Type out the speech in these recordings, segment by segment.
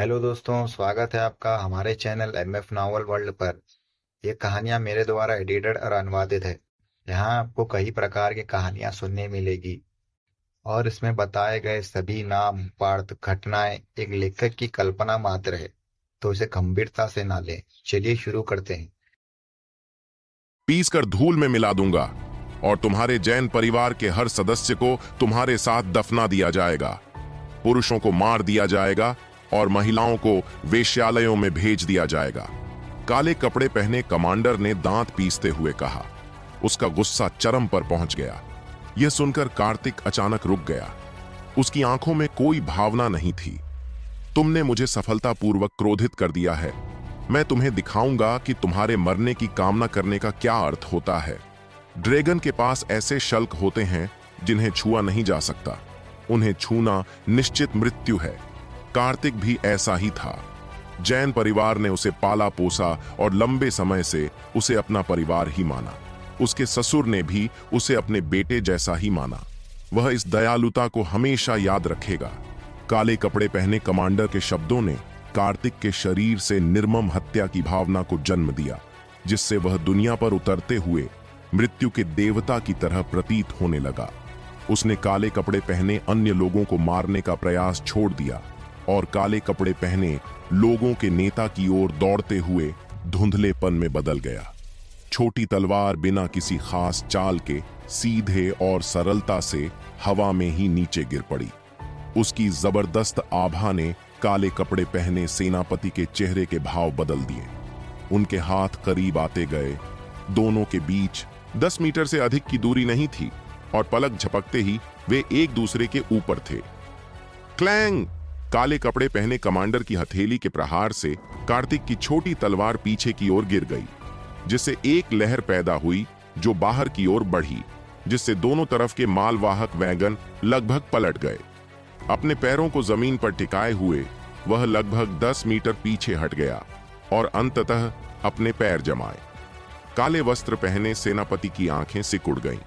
Hello दोस्तों, स्वागत है आपका हमारे चैनल एमएफ नॉवल वर्ल्ड पर। ये कहानियाँ मेरे द्वारा एडिटेड और अनुवादित है। यहाँ आपको कई प्रकार की कहानियाँ सुनने मिलेगी और इसमें बताए गए सभी नाम पात्र घटनाएं एक लेखक की कल्पना मात्र है, तो इसे गंभीरता से ना लें। चलिए शुरू करते हैं। पीस कर धूल में मिला दूंगा और तुम्हारे जैन परिवार के हर सदस्य को तुम्हारे साथ दफना दिया जाएगा। पुरुषों को मार दिया जाएगा और महिलाओं को वेश्यालयों में भेज दिया जाएगा। काले कपड़े पहने कमांडर ने दांत पीसते हुए कहा। उसका गुस्सा चरम पर पहुंच गया। यह सुनकर कार्तिक अचानक रुक गया। उसकी आंखों में कोई भावना नहीं थी। तुमने मुझे सफलतापूर्वक क्रोधित कर दिया है। मैं तुम्हें दिखाऊंगा कि तुम्हारे मरने की कामना करने का क्या अर्थ होता है। ड्रैगन के पास ऐसे शल्क होते हैं जिन्हें छुआ नहीं जा सकता। उन्हें छूना निश्चित मृत्यु है। कार्तिक भी ऐसा ही था। जैन परिवार ने उसे पाला पोसा और लंबे समय से उसे अपना परिवार ही माना। उसके ससुर ने भी उसे अपने बेटे जैसा ही माना। वह इस दयालुता को हमेशा याद रखेगा। काले कपड़े पहने कमांडर के शब्दों ने कार्तिक के शरीर से निर्मम हत्या की भावना को जन्म दिया, जिससे वह दुनिया पर उतरते हुए मृत्यु के देवता की तरह प्रतीत होने लगा। उसने काले कपड़े पहने अन्य लोगों को मारने का प्रयास छोड़ दिया और काले कपड़े पहने लोगों के नेता की ओर दौड़ते हुए धुंधलेपन में बदल गया। छोटी तलवार बिना किसी खास चाल के सीधे और सरलता से हवा में ही नीचे गिर पड़ी। उसकी जबरदस्त आभा ने काले कपड़े पहने सेनापति के चेहरे के भाव बदल दिए। उनके हाथ करीब आते गए। दोनों के बीच 10 मीटर से अधिक की दूरी नहीं थी और पलक झपकते ही वे एक दूसरे के ऊपर थे। क्लैंग! काले कपड़े पहने कमांडर की हथेली के प्रहार से कार्तिक की छोटी तलवार पीछे की ओर गिर गई, जिससे एक लहर पैदा हुई जो बाहर की ओर बढ़ी, जिससे दोनों तरफ के मालवाहक वैगन लगभग पलट गए। अपने पैरों को जमीन पर टिकाए हुए वह लगभग 10 मीटर पीछे हट गया और अंततः अपने पैर जमाए। काले वस्त्र पहने सेनापति की आंखें सिकुड़ गईं।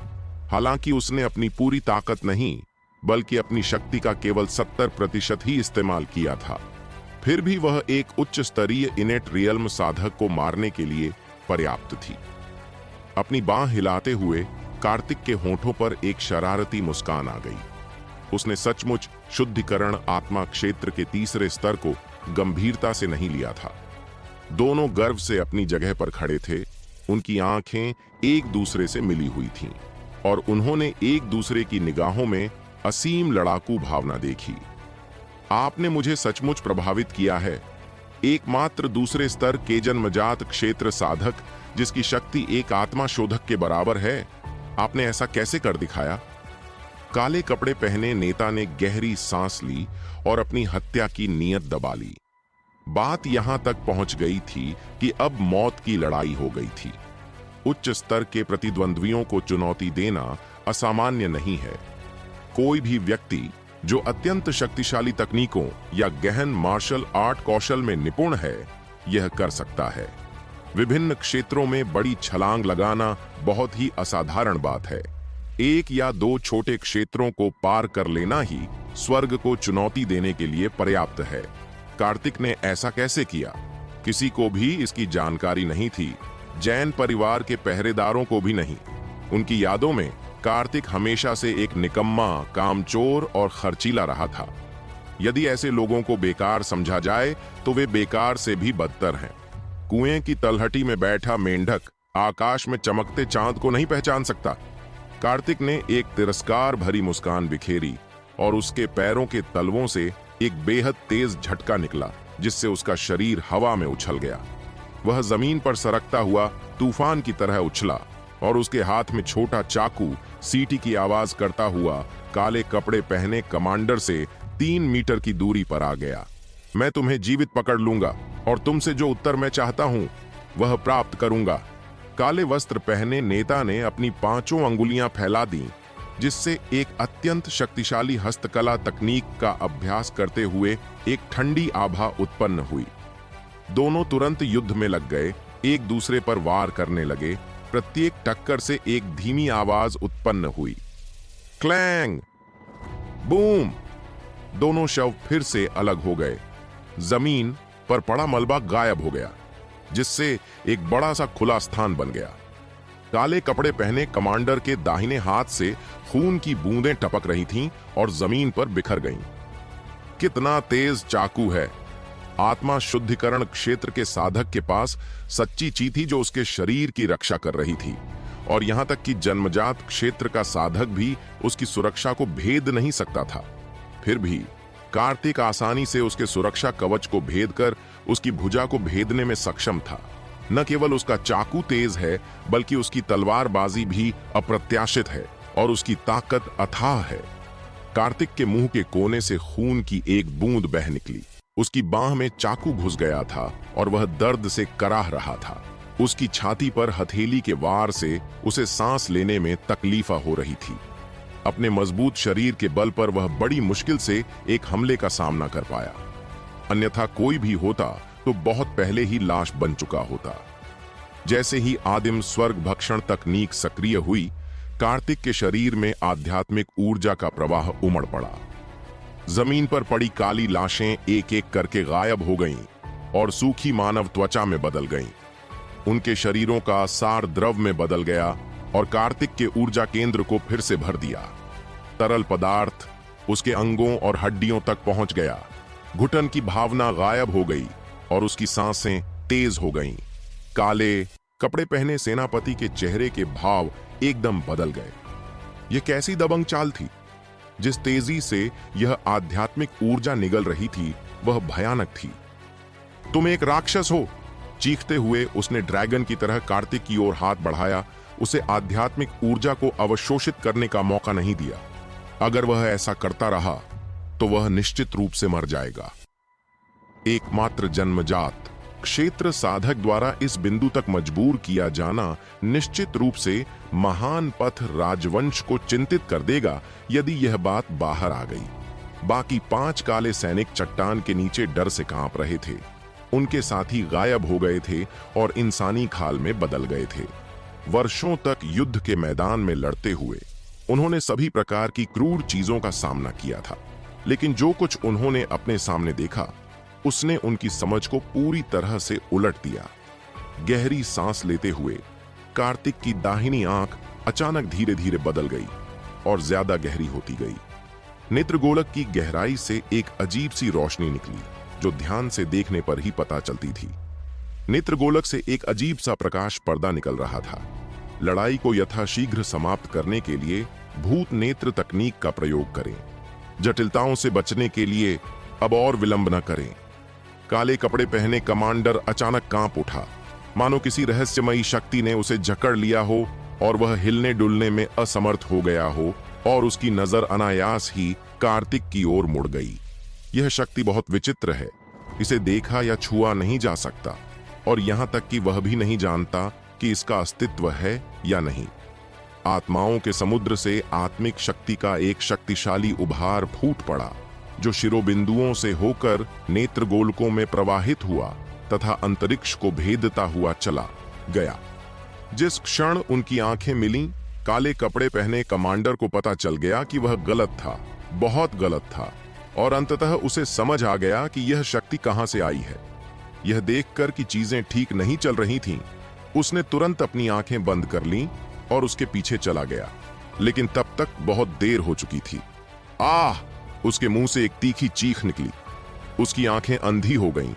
हालांकि उसने अपनी पूरी ताकत नहीं, बल्कि अपनी शक्ति का केवल 70% ही इस्तेमाल किया था। फिर भी वह एक उच्च स्तरीय इनेट रियल्म साधक को मारने के लिए पर्याप्त थी। अपनी बांह हिलाते हुए कार्तिक के होंठों पर एक शरारती मुस्कान आ गई। उसने सचमुच शुद्धिकरण आत्मा क्षेत्र के तीसरे स्तर को गंभीरता से नहीं लिया था। दोनों गर्व से अपनी जगह पर खड़े थे। उनकी आंखें एक दूसरे से मिली हुई थीं और उन्होंने एक दूसरे की निगाहों में असीम लड़ाकू भावना देखी। आपने मुझे सचमुच प्रभावित किया है। एकमात्र दूसरे स्तर के जन्मजात क्षेत्र साधक जिसकी शक्ति एक आत्मा शोधक के बराबर है। आपने ऐसा कैसे कर दिखाया? काले कपड़े पहने नेता ने गहरी सांस ली और अपनी हत्या की नीयत दबा ली। बात यहां तक पहुंच गई थी कि अब मौत की लड़ाई हो गई थी। उच्च स्तर के प्रतिद्वंद्वियों को चुनौती देना असामान्य नहीं है। कोई भी व्यक्ति जो अत्यंत शक्तिशाली तकनीकों या गहन मार्शल आर्ट कौशल में निपुण है, यह कर सकता है। विभिन्न क्षेत्रों में बड़ी छलांग लगाना बहुत ही असाधारण बात है। एक या दो छोटे क्षेत्रों को पार कर लेना ही स्वर्ग को चुनौती देने के लिए पर्याप्त है। कार्तिक ने ऐसा कैसे किया? किसी को भी इसकी जानकारी नहीं थी। जैन परिवार के पहरेदारों को भी नहीं। उनकी यादों में कार्तिक हमेशा से एक निकम्मा, कामचोर और खर्चीला रहा था। यदि ऐसे लोगों को बेकार समझा जाए तो वे बेकार से भी बदतर हैं। कुएं की तलहटी में बैठा मेंढक आकाश में चमकते चांद को नहीं पहचान सकता। कार्तिक ने एक तिरस्कार भरी मुस्कान बिखेरी और उसके पैरों के तलवों से एक बेहद तेज झटका निकला, जिससे उसका शरीर हवा में उछल गया। वह जमीन पर सरकता हुआ तूफान की तरह उछला और उसके हाथ में छोटा चाकू सीटी की आवाज करता हुआ काले कपड़े पहने कमांडर से 3 मीटर की दूरी पर आ गया। मैं तुम्हें जीवित पकड़ लूंगा और तुमसे जो उत्तर मैं चाहता हूं वह प्राप्त करूंगा। काले वस्त्र पहने नेता ने अपनी 5 अंगुलियां फैला दी, जिससे एक अत्यंत शक्तिशाली हस्तकला तकनीक का अभ्यास करते हुए एक ठंडी आभा उत्पन्न हुई। दोनों तुरंत युद्ध में लग गए, एक दूसरे पर वार करने लगे। प्रत्येक टक्कर से एक धीमी आवाज उत्पन्न हुई। क्लैंग! बूम! दोनों शव फिर से अलग हो गए। जमीन पर पड़ा मलबा गायब हो गया, जिससे एक बड़ा सा खुला स्थान बन गया। काले कपड़े पहने कमांडर के दाहिने हाथ से खून की बूंदें टपक रही थीं और जमीन पर बिखर गईं। कितना तेज चाकू है! आत्मा शुद्धिकरण क्षेत्र के साधक के पास सच्ची ची थी जो उसके शरीर की रक्षा कर रही थी, और यहां तक कि जन्मजात क्षेत्र का साधक भी उसकी सुरक्षा को भेद नहीं सकता था। फिर भी कार्तिक आसानी से उसके सुरक्षा कवच को भेद कर उसकी भुजा को भेदने में सक्षम था। न केवल उसका चाकू तेज है, बल्कि उसकी तलवारबाजी भी अप्रत्याशित है और उसकी ताकत अथाह है। कार्तिक के मुंह के कोने से खून की एक बूंद बह निकली। उसकी बांह में चाकू घुस गया था और वह दर्द से कराह रहा था। उसकी छाती पर हथेली के वार से उसे सांस लेने में तकलीफा हो रही थी। अपने मजबूत शरीर के बल पर वह बड़ी मुश्किल से एक हमले का सामना कर पाया, अन्यथा कोई भी होता तो बहुत पहले ही लाश बन चुका होता। जैसे ही आदिम स्वर्ग भक्षण तकनीक सक्रिय हुई, कार्तिक के शरीर में आध्यात्मिक ऊर्जा का प्रवाह उमड़ पड़ा। जमीन पर पड़ी काली लाशें एक एक करके गायब हो गईं और सूखी मानव त्वचा में बदल गईं। उनके शरीरों का सार द्रव में बदल गया और कार्तिक के ऊर्जा केंद्र को फिर से भर दिया। तरल पदार्थ उसके अंगों और हड्डियों तक पहुंच गया। घुटन की भावना गायब हो गई और उसकी सांसें तेज हो गईं। काले कपड़े पहने सेनापति के चेहरे के भाव एकदम बदल गए। यह कैसी दबंग चाल थी! जिस तेजी से यह आध्यात्मिक ऊर्जा निगल रही थी वह भयानक थी। तुम एक राक्षस हो! चीखते हुए उसने ड्रैगन की तरह कार्तिक की ओर हाथ बढ़ाया। उसे आध्यात्मिक ऊर्जा को अवशोषित करने का मौका नहीं दिया। अगर वह ऐसा करता रहा तो वह निश्चित रूप से मर जाएगा। एकमात्र जन्मजात क्षेत्र साधक द्वारा इस बिंदु तक मजबूर किया जाना निश्चित रूप से महान पथ राजवंश को चिंतित कर देगा यदि यह बात बाहर आ गई। बाकी 5 काले सैनिक चट्टान के नीचे डर से कांप रहे थे। उनके साथी गायब हो गए थे और इंसानी खाल में बदल गए थे। वर्षों तक युद्ध के मैदान में लड़ते हुए उन्होंने सभी प्रकार की क्रूर चीजों का सामना किया था, लेकिन जो कुछ उन्होंने अपने सामने देखा उसने उनकी समझ को पूरी तरह से उलट दिया। गहरी सांस लेते हुए कार्तिक की दाहिनी आंख अचानक धीरे धीरे बदल गई और ज्यादा गहरी होती गई। नेत्रगोलक की गहराई से एक अजीब सी रोशनी निकली जो ध्यान से देखने पर ही पता चलती थी। नेत्रगोलक से एक अजीब सा प्रकाश पर्दा निकल रहा था। लड़ाई को यथाशीघ्र समाप्त करने के लिए भूत नेत्र तकनीक का प्रयोग करें। जटिलताओं से बचने के लिए अब और विलंब न करें। काले कपड़े पहने कमांडर अचानक कांप उठा, मानो किसी रहस्यमयी शक्ति ने उसे जकड़ लिया हो और वह हिलने डुलने में असमर्थ हो गया हो, और उसकी नजर अनायास ही कार्तिक की ओर मुड़ गई। यह शक्ति बहुत विचित्र है। इसे देखा या छुआ नहीं जा सकता, और यहां तक कि वह भी नहीं जानता कि इसका अस्तित्व है या नहीं। आत्माओं के समुद्र से आत्मिक शक्ति का एक शक्तिशाली उभार फूट पड़ा, जो शिरोबिंदुओं से होकर नेत्रगोलकों में प्रवाहित हुआ तथा अंतरिक्ष को भेदता हुआ चला गया। जिस क्षण उनकी आंखें मिलीं, काले कपड़े पहने कमांडर को पता चल गया कि वह गलत था, बहुत गलत था, और अंततः उसे समझ आ गया कि यह शक्ति कहां से आई है। यह देखकर कि चीजें ठीक नहीं चल रही थीं, उसने तुरंत अपनी आंखें बंद कर लीं और उसके पीछे चला गया, लेकिन तब तक बहुत देर हो चुकी थी। आह! उसके मुंह से एक तीखी चीख निकली। उसकी आंखें अंधी हो गईं।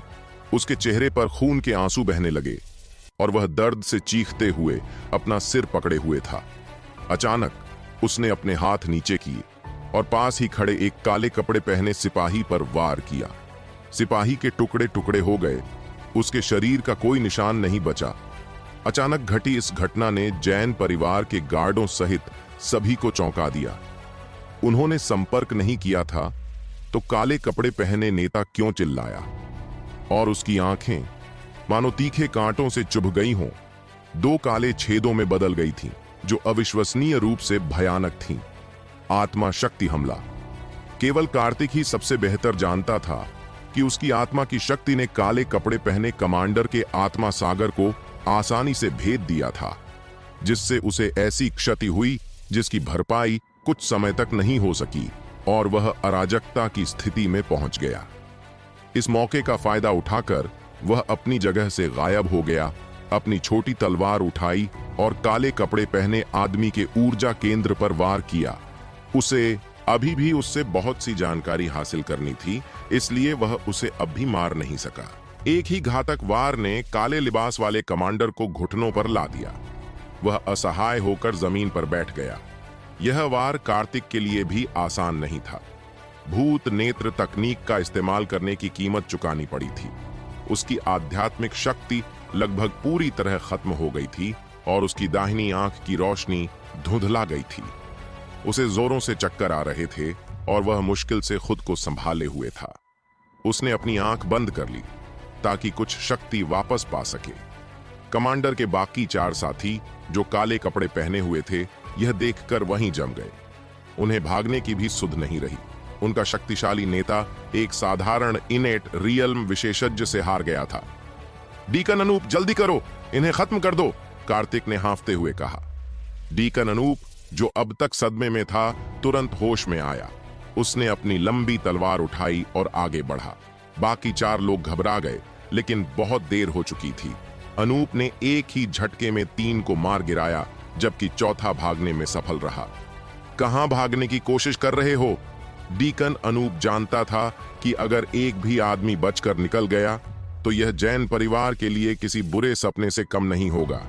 उसके चेहरे पर खून के आंसू बहने लगे और वह दर्द से चीखते हुए अपना सिर पकड़े हुए था। अचानक उसने अपने हाथ नीचे किए और पास ही खड़े एक काले कपड़े पहने सिपाही पर वार किया। सिपाही के टुकड़े टुकड़े हो गए। उसके शरीर का कोई निशान नहीं बचा। अचानक घटी इस घटना ने जैन परिवार के गार्डों सहित सभी को चौंका दिया। उन्होंने संपर्क नहीं किया था तो काले कपड़े पहने नेता क्यों चिल्लाया, और उसकी आंखें मानो तीखे कांटों से चुभ गई हों, 2 काले छेदों में बदल गई थीं, जो अविश्वसनीय रूप से भयानक थीं। आत्मा शक्ति हमला। केवल कार्तिक ही सबसे बेहतर जानता था कि उसकी आत्मा की शक्ति ने काले कपड़े पहने कमांडर के आत्मा सागर को आसानी से भेद दिया था, जिससे उसे ऐसी क्षति हुई जिसकी भरपाई कुछ समय तक नहीं हो सकी और वह अराजकता की स्थिति में पहुंच गया। इस मौके का फायदा उठाकर वह अपनी जगह से गायब हो गया, अपनी छोटी तलवार उठाई और काले कपड़े पहने आदमी के ऊर्जा केंद्र पर वार किया। उसे अभी भी उससे बहुत सी जानकारी हासिल करनी थी, इसलिए वह उसे अब भी मार नहीं सका। एक ही घातक वार ने काले लिबास वाले कमांडर को घुटनों पर ला दिया। वह असहाय होकर जमीन पर बैठ गया। यह वार कार्तिक के लिए भी आसान नहीं था। भूत नेत्र तकनीक का इस्तेमाल करने की कीमत चुकानी पड़ी थी। उसकी आध्यात्मिक शक्ति लगभग पूरी तरह खत्म हो गई थी और उसकी दाहिनी आंख की रोशनी धुंधला गई थी। उसे जोरों से चक्कर आ रहे थे और वह मुश्किल से खुद को संभाले हुए था। उसने अपनी आंख बंद कर ली ताकि कुछ शक्ति वापस पा सके। कमांडर के बाकी 4 साथी जो काले कपड़े पहने हुए थे, यह देखकर वहीं जम गए। उन्हें भागने की भी सुध नहीं रही। उनका शक्तिशाली नेता एक साधारण इनेट रियल्म विशेषज्ञ से हार गया था। डीकन अनूप, जल्दी करो, इन्हें खत्म कर दो, कार्तिक ने हांफते हुए कहा। डीकन अनूप, जो अब तक सदमे में था, तुरंत होश में आया। उसने अपनी लंबी तलवार उठाई और आगे बढ़ा। बाकी 4 लोग घबरा गए, लेकिन बहुत देर हो चुकी थी। अनूप ने एक ही झटके में 3 को मार गिराया, जबकि चौथा भागने में सफल रहा। कहां भागने की कोशिश कर रहे हो? डीकन अनूप जानता था कि अगर एक भी आदमी बचकर निकल गया तो यह जैन परिवार के लिए किसी बुरे सपने से कम नहीं होगा।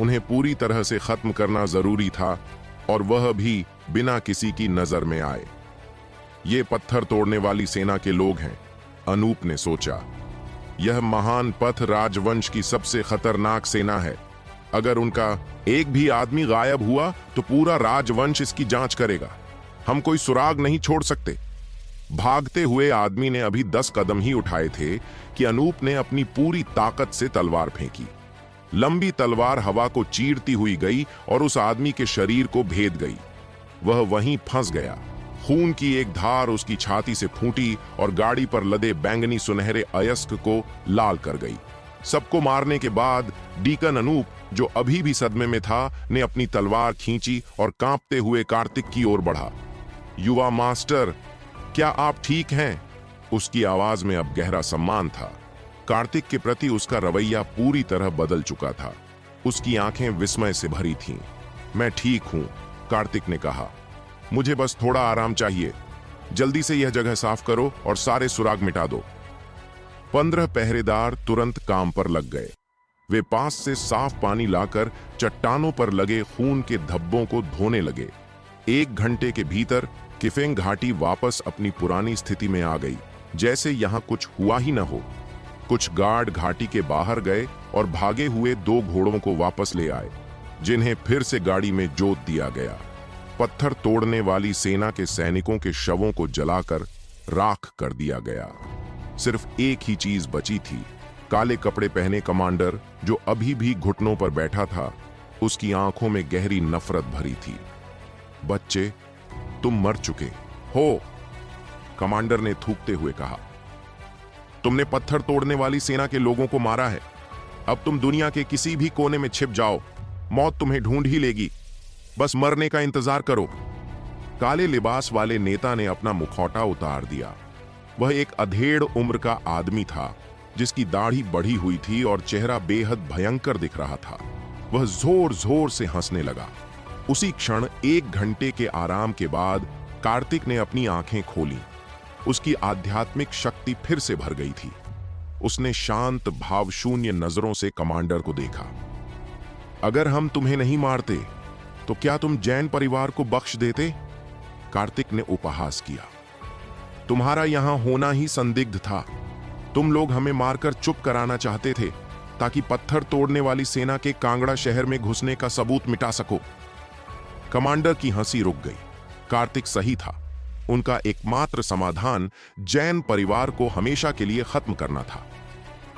उन्हें पूरी तरह से खत्म करना जरूरी था, और वह भी बिना किसी की नजर में आए। ये पत्थर तोड़ने वाली सेना के लोग हैं, अनूप ने सोचा। यह महान पथ राजवंश की सबसे खतरनाक सेना है। अगर उनका एक भी आदमी गायब हुआ तो पूरा राजवंश इसकी जांच करेगा। हम कोई सुराग नहीं छोड़ सकते। भागते हुए आदमी ने अभी 10 कदम ही उठाए थे कि अनूप ने अपनी पूरी ताकत से तलवार फेंकी। लंबी तलवार हवा को चीरती हुई गई और उस आदमी के शरीर को भेद गई। वह वहीं फंस गया। खून की एक धार उसकी छाती से फूटी और गाड़ी पर लदे बैंगनी सुनहरे अयस्क को लाल कर गई। सबको मारने के बाद डीकन अनूप, जो अभी भी सदमे में था, ने अपनी तलवार खींची और कांपते हुए कार्तिक की ओर बढ़ा। युवा मास्टर, क्या आप ठीक हैं? उसकी आवाज में अब गहरा सम्मान था। कार्तिक के प्रति उसका रवैया पूरी तरह बदल चुका था। उसकी आंखें विस्मय से भरी थीं। मैं ठीक हूं, कार्तिक ने कहा। मुझे बस थोड़ा आराम चाहिए। जल्दी से यह जगह साफ करो और सारे सुराग मिटा दो। 15 पहरेदार तुरंत काम पर लग गए। वे पास से साफ पानी लाकर चट्टानों पर लगे खून के धब्बों को धोने लगे। 1 घंटे के भीतर किफेंग घाटी वापस अपनी पुरानी स्थिति में आ गई, जैसे यहां कुछ हुआ ही न हो। कुछ गार्ड घाटी के बाहर गए और भागे हुए 2 घोड़ों को वापस ले आए, जिन्हें फिर से गाड़ी में जोत दिया गया। पत्थर तोड़ने वाली सेना के सैनिकों के शवों को जलाकर राख कर दिया गया। सिर्फ एक ही चीज बची थी। काले कपड़े पहने कमांडर, जो अभी भी घुटनों पर बैठा था, उसकी आंखों में गहरी नफरत भरी थी। बच्चे, तुम मर चुके हो, कमांडर ने थूकते हुए कहा। तुमने पत्थर तोड़ने वाली सेना के लोगों को मारा है। अब तुम दुनिया के किसी भी कोने में छिप जाओ, मौत तुम्हें ढूंढ ही लेगी। बस मरने का इंतजार करो। काले लिबास वाले नेता ने अपना मुखौटा उतार दिया। वह एक अधेड़ उम्र का आदमी था, जिसकी दाढ़ी बढ़ी हुई थी और चेहरा बेहद भयंकर दिख रहा था। वह जोर जोर से हंसने लगा। उसी क्षण 1 घंटे के आराम के बाद कार्तिक ने अपनी आंखें खोलीं। उसकी आध्यात्मिक शक्ति फिर से भर गई थी। उसने शांत भावशून्य नजरों से कमांडर को देखा। अगर हम तुम्हें नहीं मारते तो क्या तुम जैन परिवार को बख्श देते? कार्तिक ने उपहास किया। तुम्हारा यहां होना ही संदिग्ध था। तुम लोग हमें मारकर चुप कराना चाहते थे ताकि पत्थर तोड़ने वाली सेना के कांगड़ा शहर में घुसने का सबूत मिटा सको। कमांडर की हंसी रुक गई। कार्तिक सही था। उनका एकमात्र समाधान जैन परिवार को हमेशा के लिए खत्म करना था।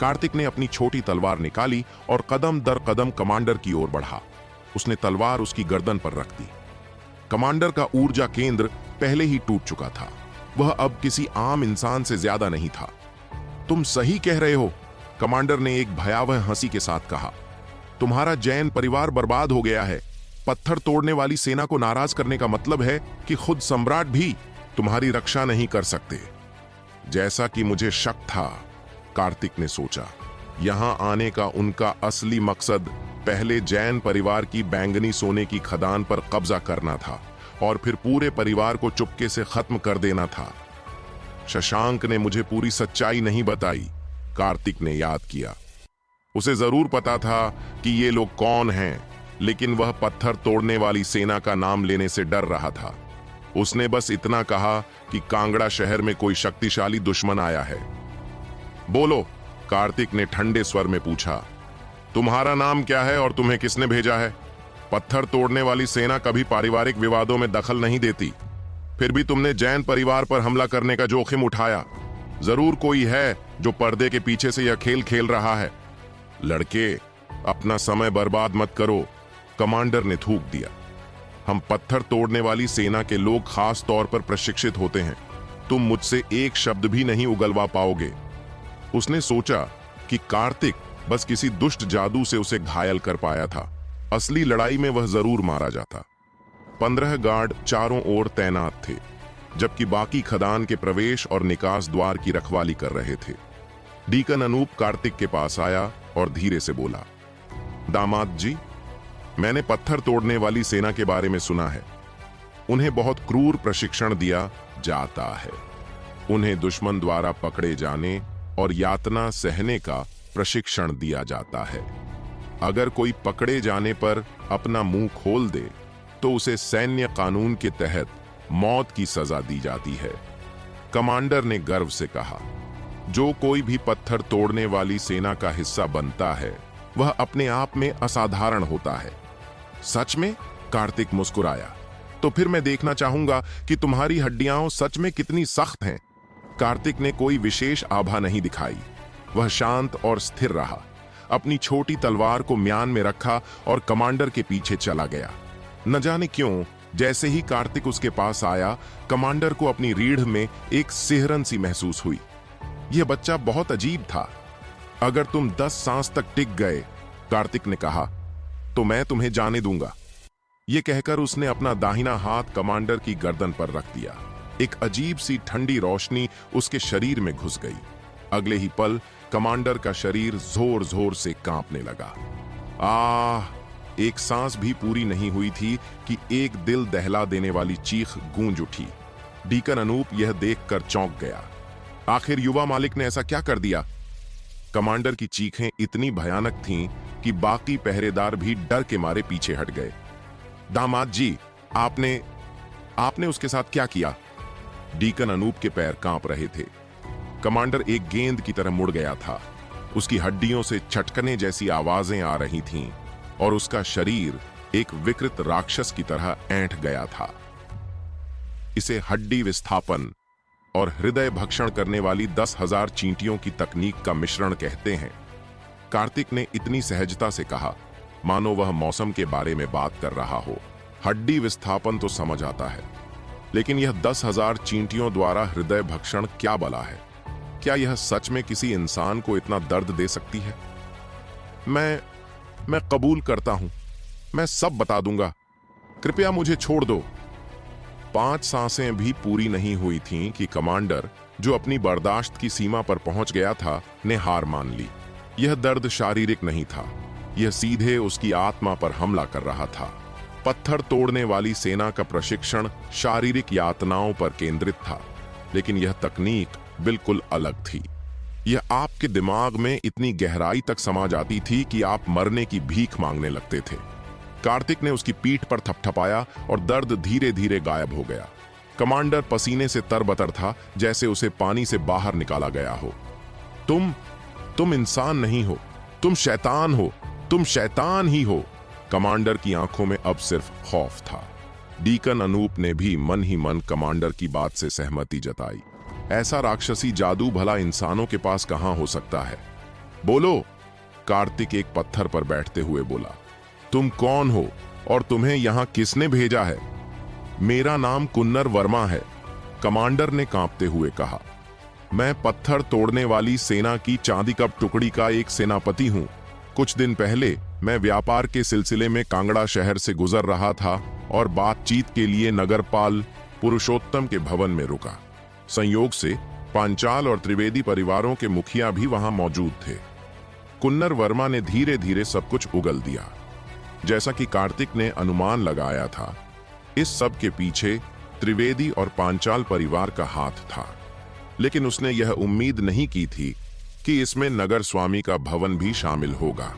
कार्तिक ने अपनी छोटी तलवार निकाली और कदम दर कदम कमांडर की ओर बढ़ा। उसने तलवार उसकी गर्दन पर रख दी। कमांडर का ऊर्जा केंद्र पहले ही टूट चुका था। वह अब किसी आम इंसान से ज्यादा नहीं था। तुम सही कह रहे हो, कमांडर ने एक भयावह हंसी के साथ कहा। तुम्हारा जैन परिवार बर्बाद हो गया है। पत्थर तोड़ने वाली सेना को नाराज करने का मतलब है कि खुद सम्राट भी तुम्हारी रक्षा नहीं कर सकते। जैसा कि मुझे शक था, कार्तिक ने सोचा। यहां आने का उनका असली मकसद पहले जैन परिवार की बैंगनी सोने की खदान पर कब्जा करना था और फिर पूरे परिवार को चुपके से खत्म कर देना था। शशांक ने मुझे पूरी सच्चाई नहीं बताई, कार्तिक ने याद किया। उसे जरूर पता था कि ये लोग कौन हैं, लेकिन वह पत्थर तोड़ने वाली सेना का नाम लेने से डर रहा था। उसने बस इतना कहा कि कांगड़ा शहर में कोई शक्तिशाली दुश्मन आया है। बोलो, कार्तिक ने ठंडे स्वर में पूछा। तुम्हारा नाम क्या है और तुम्हें किसने भेजा है? पत्थर तोड़ने वाली सेना कभी पारिवारिक विवादों में दखल नहीं देती, फिर भी तुमने जैन परिवार पर हमला करने का जोखिम उठाया। जरूर कोई है जो पर्दे के पीछे से यह खेल खेल रहा है। लड़के, अपना समय बर्बाद मत करो, कमांडर ने थूक दिया। हम पत्थर तोड़ने वाली सेना के लोग खास तौर पर प्रशिक्षित होते हैं। तुम मुझसे एक शब्द भी नहीं उगलवा पाओगे। उसने सोचा कि कार्तिक बस किसी दुष्ट जादू से उसे घायल कर पाया था। असली लड़ाई में वह जरूर मारा जाता। 15 गार्ड चारों ओर तैनात थे, जबकि बाकी खदान के प्रवेश और निकास द्वार की रखवाली कर रहे थे। डीकन अनूप कार्तिक के पास आया और धीरे से बोला, दामाद जी, मैंने पत्थर तोड़ने वाली सेना के बारे में सुना है। उन्हें बहुत क्रूर प्रशिक्षण दिया जाता है। उन्हें दुश्मन द्वारा पकड़े जाने और यातना सहने का प्रशिक्षण दिया जाता है। अगर कोई पकड़े जाने पर अपना मुंह खोल दे तो उसे सैन्य कानून के तहत मौत की सजा दी जाती है। कमांडर ने गर्व से कहा, जो कोई भी पत्थर तोड़ने वाली सेना का हिस्सा बनता है वह अपने आप में असाधारण होता है। सच में? कार्तिक मुस्कुराया। तो फिर मैं देखना चाहूंगा कि तुम्हारी हड्डियां सच में कितनी सख्त हैं। कार्तिक ने कोई विशेष आभा नहीं दिखाई। वह शांत और स्थिर रहा, अपनी छोटी तलवार को म्यान में रखा और कमांडर के पीछे चला गया। न जाने क्यों, जैसे ही कार्तिक उसके पास आया, कमांडर को अपनी रीढ़ में एक सिहरन सी महसूस हुई। यह बच्चा बहुत अजीब था। अगर तुम 10 सांस तक टिक गए, कार्तिक ने कहा, तो मैं तुम्हें जाने दूंगा। यह कहकर उसने अपना दाहिना हाथ कमांडर की गर्दन पर रख दिया। एक अजीब सी ठंडी रोशनी उसके शरीर में घुस गई। अगले ही पल कमांडर का शरीर जोर जोर से कांपने लगा। एक सांस भी पूरी नहीं हुई थी कि एक दिल दहला देने वाली चीख गूंज उठी। डीकन अनूप यह देखकर चौंक गया। आखिर युवा मालिक ने ऐसा क्या कर दिया? कमांडर की चीखें इतनी भयानक थीं कि बाकी पहरेदार भी डर के मारे पीछे हट गए। दामाद जी, आपने उसके साथ क्या किया? डीकन अनूप के पैर कांप रहे थे। कमांडर एक गेंद की तरह मुड़ गया था। उसकी हड्डियों से छटकने जैसी आवाजें आ रही थीं और उसका शरीर एक विकृत राक्षस की तरह ऐंठ गया था। इसे हड्डी विस्थापन और हृदय भक्षण करने वाली 10,000 चींटियों की तकनीक का मिश्रण कहते हैं। कार्तिक ने इतनी सहजता से कहा, मानो वह मौसम के बारे में बात कर रहा हो। हड्डी विस्थापन तो समझ आता है, लेकिन यह 10,000 चींटियों द्वारा हृदय भक्षण क्या बला है? क्या यह सच में किसी इंसान को इतना दर्द दे सकती है? मैं कबूल करता हूं, मैं सब बता दूंगा। कृपया मुझे छोड़ दो। 5 सांसें भी पूरी नहीं हुई थीं कि कमांडर, जो अपनी बर्दाश्त की सीमा पर पहुंच गया था, ने हार मान ली। यह दर्द शारीरिक नहीं था, यह सीधे उसकी आत्मा पर हमला कर रहा था। पत्थर तोड़ने वाली सेना का प्रशिक्षण शारीरिक यातनाओं पर केंद्रित था, लेकिन यह तकनीक बिल्कुल अलग थी। यह आपके दिमाग में इतनी गहराई तक समा जाती थी कि आप मरने की भीख मांगने लगते थे। कार्तिक ने उसकी पीठ पर थपथपाया और दर्द धीरे धीरे गायब हो गया। कमांडर पसीने से तरबतर था, जैसे उसे पानी से बाहर निकाला गया हो। तुम इंसान नहीं हो, तुम शैतान हो, तुम शैतान ही हो। कमांडर की आंखों में अब सिर्फ खौफ था। डीकन अनूप ने भी मन ही मन कमांडर की बात से सहमति जताई। ऐसा राक्षसी जादू भला इंसानों के पास कहां हो सकता है? बोलो, कार्तिक एक पत्थर पर बैठते हुए बोला। तुम कौन हो और तुम्हें यहां किसने भेजा है? मेरा नाम कुन्नर वर्मा है, कमांडर ने कांपते हुए कहा। मैं पत्थर तोड़ने वाली सेना की चांदी कप टुकड़ी का एक सेनापति हूं। कुछ दिन पहले मैं व्यापार के सिलसिले में कांगड़ा शहर से गुजर रहा था और बातचीत के लिए नगरपाल पुरुषोत्तम के भवन में रुका। संयोग से पांचाल और त्रिवेदी परिवारों के मुखिया भी वहां मौजूद थे। कुन्नर वर्मा ने धीरे धीरे सब कुछ उगल दिया। जैसा कि कार्तिक ने अनुमान लगाया था, इस सब के पीछे त्रिवेदी और पांचाल परिवार का हाथ था, लेकिन उसने यह उम्मीद नहीं की थी कि इसमें नगर स्वामी का भवन भी शामिल होगा।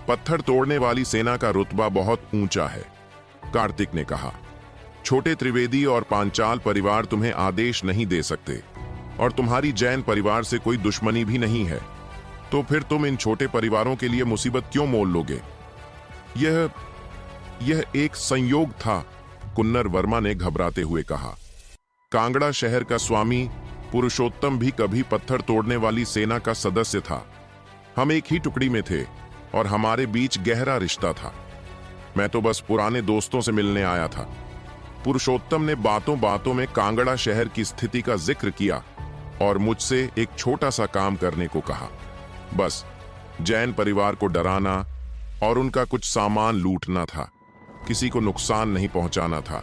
पत्थर तोड़ने वाली सेना का रुतबा बहुत ऊंचा है, कार्तिक ने कहा। छोटे त्रिवेदी और पांचाल परिवार तुम्हें आदेश नहीं दे सकते और तुम्हारी जैन परिवार से कोई दुश्मनी भी नहीं है, तो फिर तुम इन छोटे परिवारों के लिए मुसीबत क्यों मोल लोगे? यह एक संयोग था, कुन्नर वर्मा ने घबराते हुए कहा। कांगड़ा शहर का स्वामी पुरुषोत्तम भी कभी पत्थर तोड़ने वाली सेना का सदस्य था। हम एक ही टुकड़ी में थे और हमारे बीच गहरा रिश्ता था। मैं तो बस पुराने दोस्तों से मिलने आया था। पुरुषोत्तम ने बातों बातों में कांगड़ा शहर की स्थिति का जिक्र किया और मुझसे एक छोटा सा काम करने को कहा। बस जैन परिवार को डराना और उनका कुछ सामान लूटना था, किसी को नुकसान नहीं पहुंचाना था।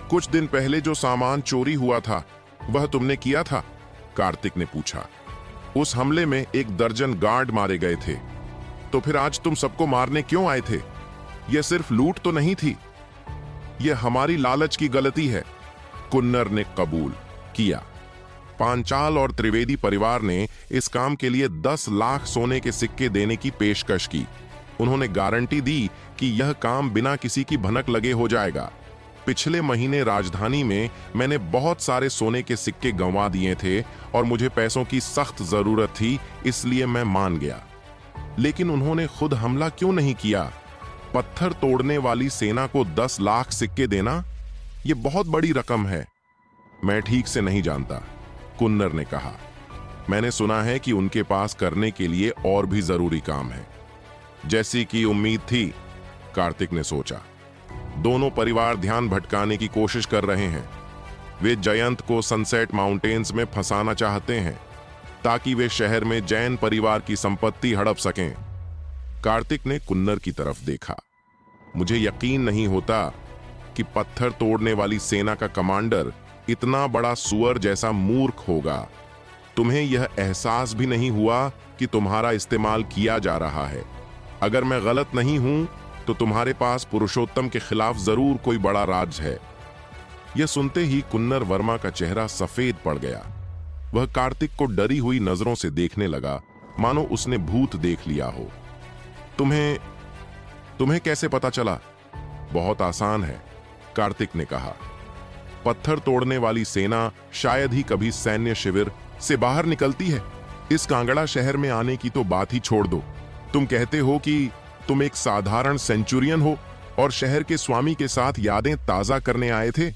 कुछ दिन पहले जो सामान चोरी हुआ था वह तुमने किया था? कार्तिक ने पूछा। उस हमले में 1 दर्जन गार्ड मारे गए थे, तो फिर आज तुम सबको मारने क्यों आए थे? यह सिर्फ लूट तो नहीं थी। यह हमारी लालच की गलती है, कुन्नर ने कबूल किया। पांचाल और त्रिवेदी परिवार ने इस काम के लिए 10 लाख सोने के सिक्के देने की पेशकश की। उन्होंने गारंटी दी कि यह काम बिना किसी की भनक लगे हो जाएगा। पिछले महीने राजधानी में मैंने बहुत सारे सोने के सिक्के गंवा दिए थे और मुझे पैसों की सख्त जरूरत थी, इसलिए मैं मान गया। लेकिन उन्होंने खुद हमला क्यों नहीं किया? पत्थर तोड़ने वाली सेना को 10 लाख सिक्के देना, यह बहुत बड़ी रकम है। मैं ठीक से नहीं जानता, कुन्नर ने कहा। मैंने सुना है कि उनके पास करने के लिए और भी जरूरी काम है। जैसी कि उम्मीद थी, कार्तिक ने सोचा। दोनों परिवार ध्यान भटकाने की कोशिश कर रहे हैं। वे जयंत को सनसेट माउंटेन्स में फंसाना चाहते हैं ताकि वे शहर में जैन परिवार की संपत्ति हड़प सकें। कार्तिक ने कुन्नर की तरफ देखा। मुझे यकीन नहीं होता कि पत्थर तोड़ने वाली सेना का कमांडर इतना बड़ा सुअर जैसा मूर्ख होगा। तुम्हें यह एहसास भी नहीं हुआ कि तुम्हारा इस्तेमाल किया जा रहा है। अगर मैं गलत नहीं हूं तो तुम्हारे पास पुरुषोत्तम के खिलाफ जरूर कोई बड़ा राज है। यह सुनते ही कुन्नर वर्मा का चेहरा सफेद पड़ गया। वह कार्तिक को डरी हुई नजरों से देखने लगा, मानो उसने भूत देख लिया हो। तुम्हें कैसे पता चला? बहुत आसान है, कार्तिक ने कहा। पत्थर तोड़ने वाली सेना शायद ही कभी सैन्य शिविर से बाहर निकलती है। इस कांगड़ा शहर में आने की तो बात ही छोड़ दो। तुम कहते हो कि तुम एक साधारण सेंचुरियन हो और शहर के स्वामी के साथ यादें ताजा करने आए थे।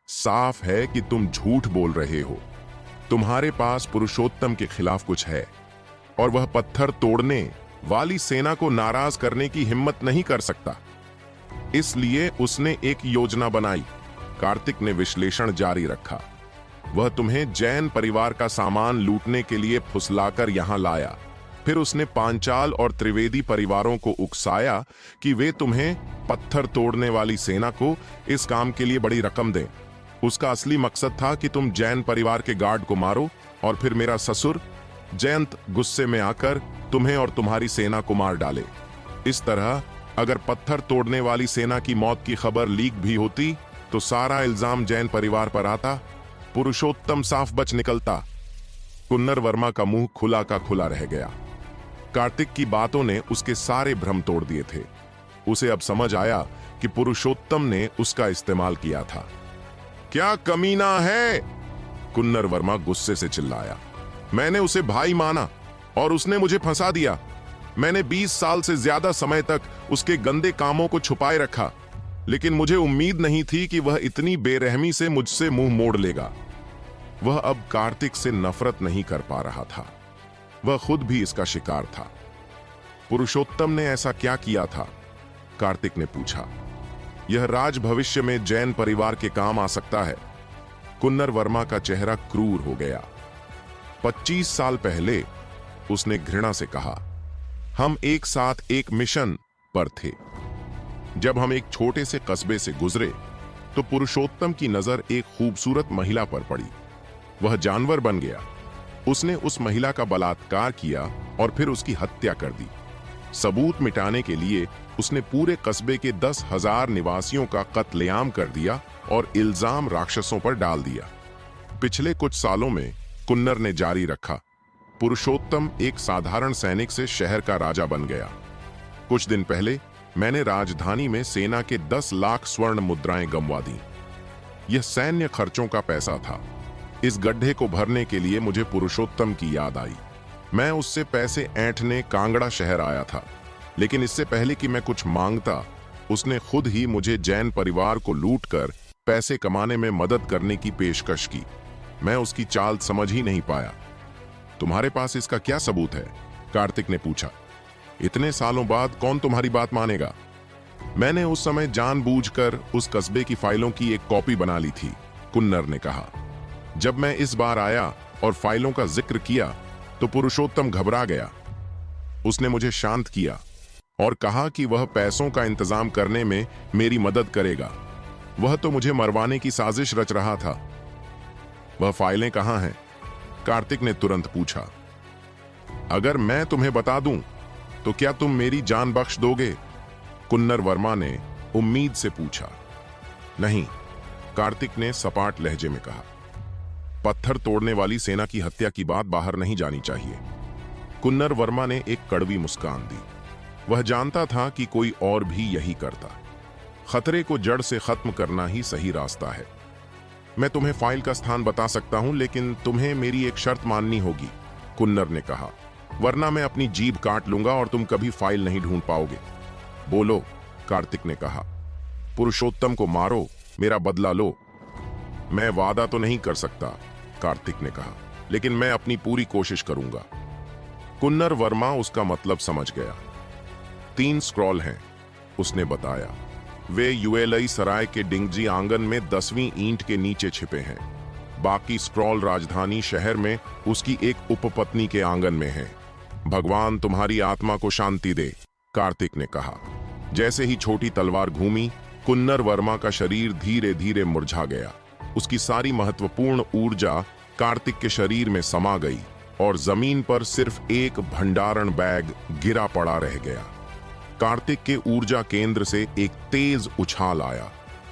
साफ है कि तुम झूठ बोल रहे हो। तुम्हारे पास पुरुषोत्तम के खिलाफ कुछ है और वह पत्थर तोड़ने वाली सेना को नाराज करने की हिम्मत नहीं कर सकता। इसलिए उसने एक योजना बनाई। कार्तिक ने विश्लेषण जारी रखा। वह तुम्हें जैन परिवार का सामान लूटने के लिए फुसलाकर यहां लाया। फिर उसने पांचाल और त्रिवेदी परिवारों को उकसाया कि वे तुम्हें पत्थर तोड़ने वाली सेना को इस काम के लिए बड़ी रकम दें। उसका असली मकसद था कि तुम जैन परिवार के गार्ड को मारो और फिर मेरा ससुर जयंत गुस्से में आकर तुम्हें और तुम्हारी सेना को मार डाले। इस तरह अगर पत्थर तोड़ने वाली सेना की मौत की खबर लीक भी होती तो सारा इल्जाम जैन परिवार पर आता। पुरुषोत्तम साफ बच निकलता। कुन्नर वर्मा का मुंह खुला का खुला रह गया। कार्तिक की बातों ने उसके सारे भ्रम तोड़ दिए थे। उसे अब समझ आया कि पुरुषोत्तम ने उसका इस्तेमाल किया था। क्या कमीना है? कुन्नर वर्मा गुस्से से चिल्लाया। मैंने उसे भाई माना और उसने मुझे फंसा दिया। मैंने 20 साल से ज्यादा समय तक उसके गंदे कामों को छुपाए रखा, लेकिन मुझे उम्मीद नहीं थी कि वह इतनी बेरहमी से मुझसे मुंह मोड़ लेगा। वह अब कार्तिक से नफरत नहीं कर पा रहा था। वह खुद भी इसका शिकार था। पुरुषोत्तम ने ऐसा क्या किया था? कार्तिक ने पूछा। यह राज भविष्य में जैन परिवार के काम आ सकता है। कुन्नर वर्मा का चेहरा क्रूर हो गया। 25 साल पहले उसने घृणा से कहा, हम एक साथ एक मिशन पर थे। जब हम एक छोटे से कस्बे से गुजरे तो पुरुषोत्तम की नजर एक खूबसूरत महिला पर पड़ी। वह जानवर बन गया। उसने उस महिला का बलात्कार किया और फिर उसकी हत्या कर दी। सबूत मिटाने के लिए उसने पूरे कस्बे के 10,000 निवासियों का कत्लेआम कर दिया और इल्जाम राक्षसों पर डाल दिया। पिछले कुछ सालों में कुन्नर ने जारी रखा। पुरुषोत्तम एक साधारण सैनिक से शहर का राजा बन गया। कुछ दिन पहले मैंने राजधानी में सेना के 10 लाख स्वर्ण मुद्राएं गंवा दी। यह सैन्य खर्चों का पैसा था। इस गड्ढे को भरने के लिए मुझे पुरुषोत्तम की याद आई। मैं उससे पैसे ऐंठने कांगड़ा शहर आया था, लेकिन इससे पहले कि मैं कुछ मांगता, उसने खुद ही मुझे जैन परिवार को लूटकर पैसे कमाने में मदद करने की पेशकश की। मैं उसकी चाल समझ ही नहीं पाया। तुम्हारे पास इसका क्या सबूत है? कार्तिक ने पूछा। इतने सालों बाद कौन तुम्हारी बात मानेगा? मैंने उस समय जानबूझकर उस कस्बे की फाइलों की एक कॉपी बना ली थी, कुन्नर ने कहा। जब मैं इस बार आया और फाइलों का जिक्र किया तो पुरुषोत्तम घबरा गया। उसने मुझे शांत किया और कहा कि वह पैसों का इंतजाम करने में मेरी मदद करेगा। वह तो मुझे मरवाने की साजिश रच रहा था। वह फाइलें कहां हैं? कार्तिक ने तुरंत पूछा। अगर मैं तुम्हें बता दूं तो क्या तुम मेरी जान बख्श दोगे? कुन्नर वर्मा ने उम्मीद से पूछा। नहीं, कार्तिक ने सपाट लहजे में कहा। पत्थर तोड़ने वाली सेना की हत्या की बात बाहर नहीं जानी चाहिए। कुन्नर वर्मा ने एक कड़वी मुस्कान दी। वह जानता था कि कोई और भी यही करता। खतरे को जड़ से खत्म करना ही सही रास्ता है। मैं तुम्हें फाइल का स्थान बता सकता हूं, लेकिन तुम्हें मेरी एक शर्त माननी होगी, कुन्नर ने कहा, वरना मैं अपनी जीभ काट लूंगा और तुम कभी फाइल नहीं ढूंढ पाओगे। बोलो, कार्तिक ने कहा। पुरुषोत्तम को मारो, मेरा बदला लो। मैं वादा तो नहीं कर सकता, कार्तिक ने कहा, लेकिन मैं अपनी पूरी कोशिश करूंगा। कुन्नर वर्मा उसका मतलब समझ गया। 3 स्क्रॉल हैं, उसने बताया। वे यूएलई सराय के डिंगजी आंगन में 10वीं ईंट के नीचे छिपे हैं। बाकी स्क्रॉल राजधानी शहर में उसकी एक उपपत्नी के आंगन में है। भगवान तुम्हारी आत्मा को शांति दे, कार्तिक ने कहा। जैसे ही छोटी तलवार घूमी, कुन्नर वर्मा का शरीर धीरे धीरे मुरझा गया। उसकी सारी महत्वपूर्ण ऊर्जा कार्तिक के शरीर में समा गई और जमीन पर सिर्फ एक भंडारण बैग गिरा पड़ा रह गया। कार्तिक के ऊर्जा केंद्र से एक तेज उछाल आया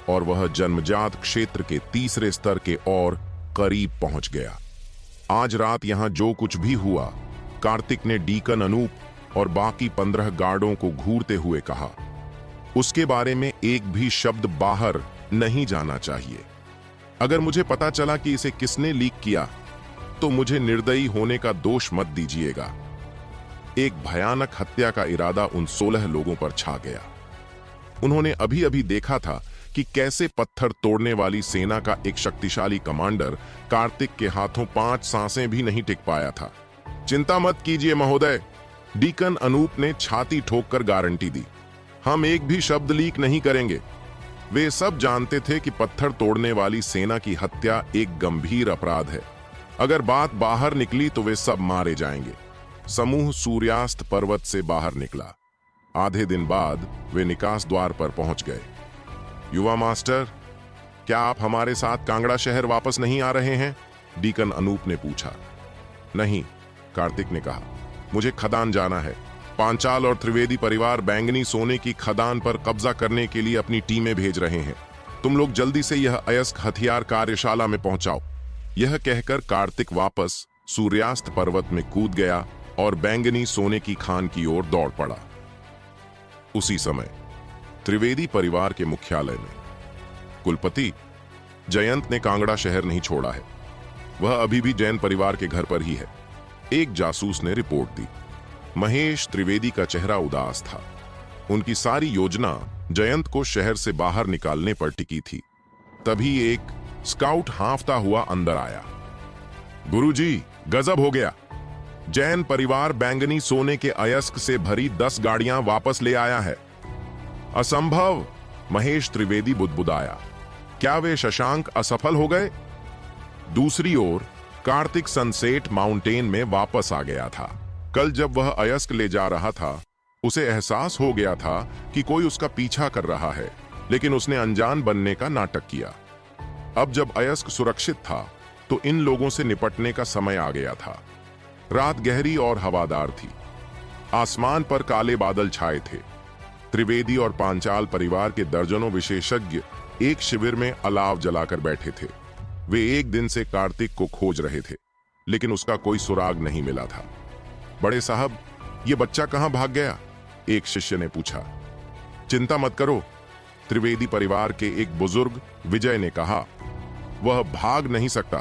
और वह जन्मजात क्षेत्र के तीसरे स्तर के और करीब पहुंच गया। आज रात यहां जो कुछ भी हुआ, कार्तिक ने डीकन अनूप और बाकी 15 गार्डों को घूरते हुए कहा, उसके बारे में एक भी शब्द बाहर नहीं जाना चाहिए। अगर मुझे पता चला कि इसे किसने लीक किया, तो मुझे निर्दयी होने का दोष मत दीजिएगा। एक भयानक हत्या का इरादा उन 16 लोगों पर छा गया। उन्होंने अभी अभी देखा था कि कैसे पत्थर तोड़ने वाली सेना का एक शक्तिशाली कमांडर कार्तिक के हाथों 5 सांसें भी नहीं टिक पाया था। चिंता मत कीजिए महोदय, डीकन अनूप ने छाती ठोककर गारंटी दी। हम एक भी शब्द लीक नहीं करेंगे। वे सब जानते थे कि पत्थर तोड़ने वाली सेना की हत्या एक गंभीर अपराध है। अगर बात बाहर निकली तो वे सब मारे जाएंगे। समूह सूर्यास्त पर्वत से बाहर निकला। आधे दिन बाद वे निकास द्वार पर पहुंच गए। युवा मास्टर, क्या आप हमारे साथ कांगड़ा शहर वापस नहीं आ रहे हैं? डीकन अनूप ने पूछा। नहीं, कार्तिक ने कहा, मुझे खदान जाना है। पांचाल और त्रिवेदी परिवार बैंगनी सोने की खदान पर कब्जा करने के लिए अपनी टीमें भेज रहे हैं। तुम लोग जल्दी से यह अयस्क हथियार कार्यशाला में पहुंचाओ। यह कहकर कार्तिक वापस सूर्यास्त पर्वत में कूद गया और बैंगनी सोने की खान की ओर दौड़ पड़ा। उसी समय त्रिवेदी परिवार के मुख्यालय में कुलपति जयंत ने कांगड़ा शहर नहीं छोड़ा है। वह अभी भी जैन परिवार के घर पर ही है। एक जासूस ने रिपोर्ट दी। महेश त्रिवेदी का चेहरा उदास था। उनकी सारी योजना जयंत को शहर से बाहर निकालने पर टिकी थी। तभी एक स्काउट हांफता हुआ अंदर आया। गुरुजी, गजब हो गया। जैन परिवार बैंगनी सोने के अयस्क से भरी 10 गाड़ियां वापस ले आया है। असंभव, महेश त्रिवेदी बुदबुदाया। क्या वे शशांक असफल हो गए? दूसरी ओर कार्तिक सनसेट माउंटेन में वापस आ गया था। कल जब वह अयस्क ले जा रहा था, उसे एहसास हो गया था कि कोई उसका पीछा कर रहा है, लेकिन उसने अनजान बनने का नाटक किया। अब जब अयस्क सुरक्षित था, तो इन लोगों से निपटने का समय आ गया था। रात गहरी और हवादार थी। आसमान पर काले बादल छाए थे। त्रिवेदी और पांचाल परिवार के दर्जनों विशेषज्ञ एक शिविर में अलाव जलाकर बैठे थे। वे एक दिन से कार्तिक को खोज रहे थे, लेकिन उसका कोई सुराग नहीं मिला था। बड़े साहब, ये बच्चा कहां भाग गया? एक शिष्य ने पूछा। चिंता मत करो, त्रिवेदी परिवार के एक बुजुर्ग विजय ने कहा। वह भाग नहीं सकता।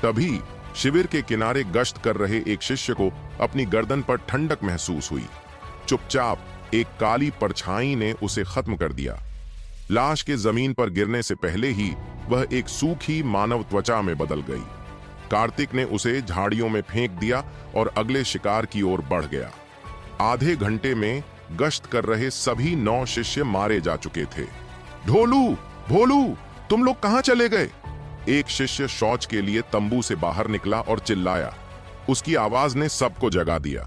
तभी शिविर के किनारे गश्त कर रहे एक शिष्य को अपनी गर्दन पर ठंडक महसूस हुई। चुपचाप एक काली परछाई ने उसे खत्म कर दिया। लाश के जमीन पर गिरने से पहले ही वह एक सूखी मानव त्वचा में बदल गई। कार्तिक ने उसे झाड़ियों में फेंक दिया और अगले शिकार की ओर बढ़ गया। आधे घंटे में गश्त कर रहे सभी 9 शिष्य मारे जा चुके थे। ढोलू, भोलू, तुम लोग कहां चले गए? एक शिष्य शौच के लिए तंबू से बाहर निकला और चिल्लाया। उसकी आवाज ने सबको जगा दिया।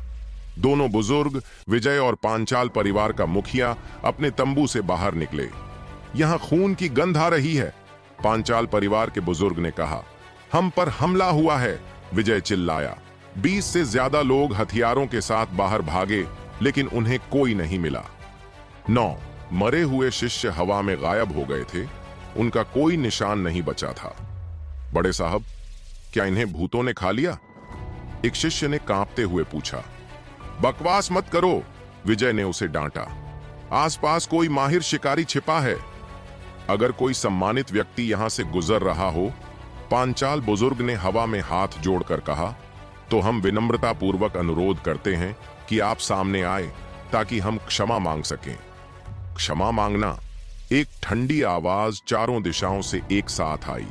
दोनों बुजुर्ग, विजय और पांचाल परिवार का मुखिया, अपने तंबू से बाहर निकले। यहां खून की गंध आ रही है, पांचाल परिवार के बुजुर्ग ने कहा। हम पर हमला हुआ है, विजय चिल्लाया। 20 से ज्यादा लोग हथियारों के साथ बाहर भागे, लेकिन उन्हें कोई नहीं मिला। 9 मरे हुए शिष्य हवा में गायब हो गए थे। उनका कोई निशान नहीं बचा था। बड़े साहब, क्या इन्हें भूतों ने खा लिया? एक शिष्य ने कांपते हुए पूछा। बकवास मत करो, विजय ने उसे डांटा। आसपास कोई माहिर शिकारी छिपा है। अगर कोई सम्मानित व्यक्ति यहां से गुजर रहा हो, पांचाल बुजुर्ग ने हवा में हाथ जोड़कर कहा, तो हम विनम्रतापूर्वक अनुरोध करते हैं कि आप सामने आए ताकि हम क्षमा मांग सकें। क्षमा मांगना? एक ठंडी आवाज चारों दिशाओं से एक साथ आई,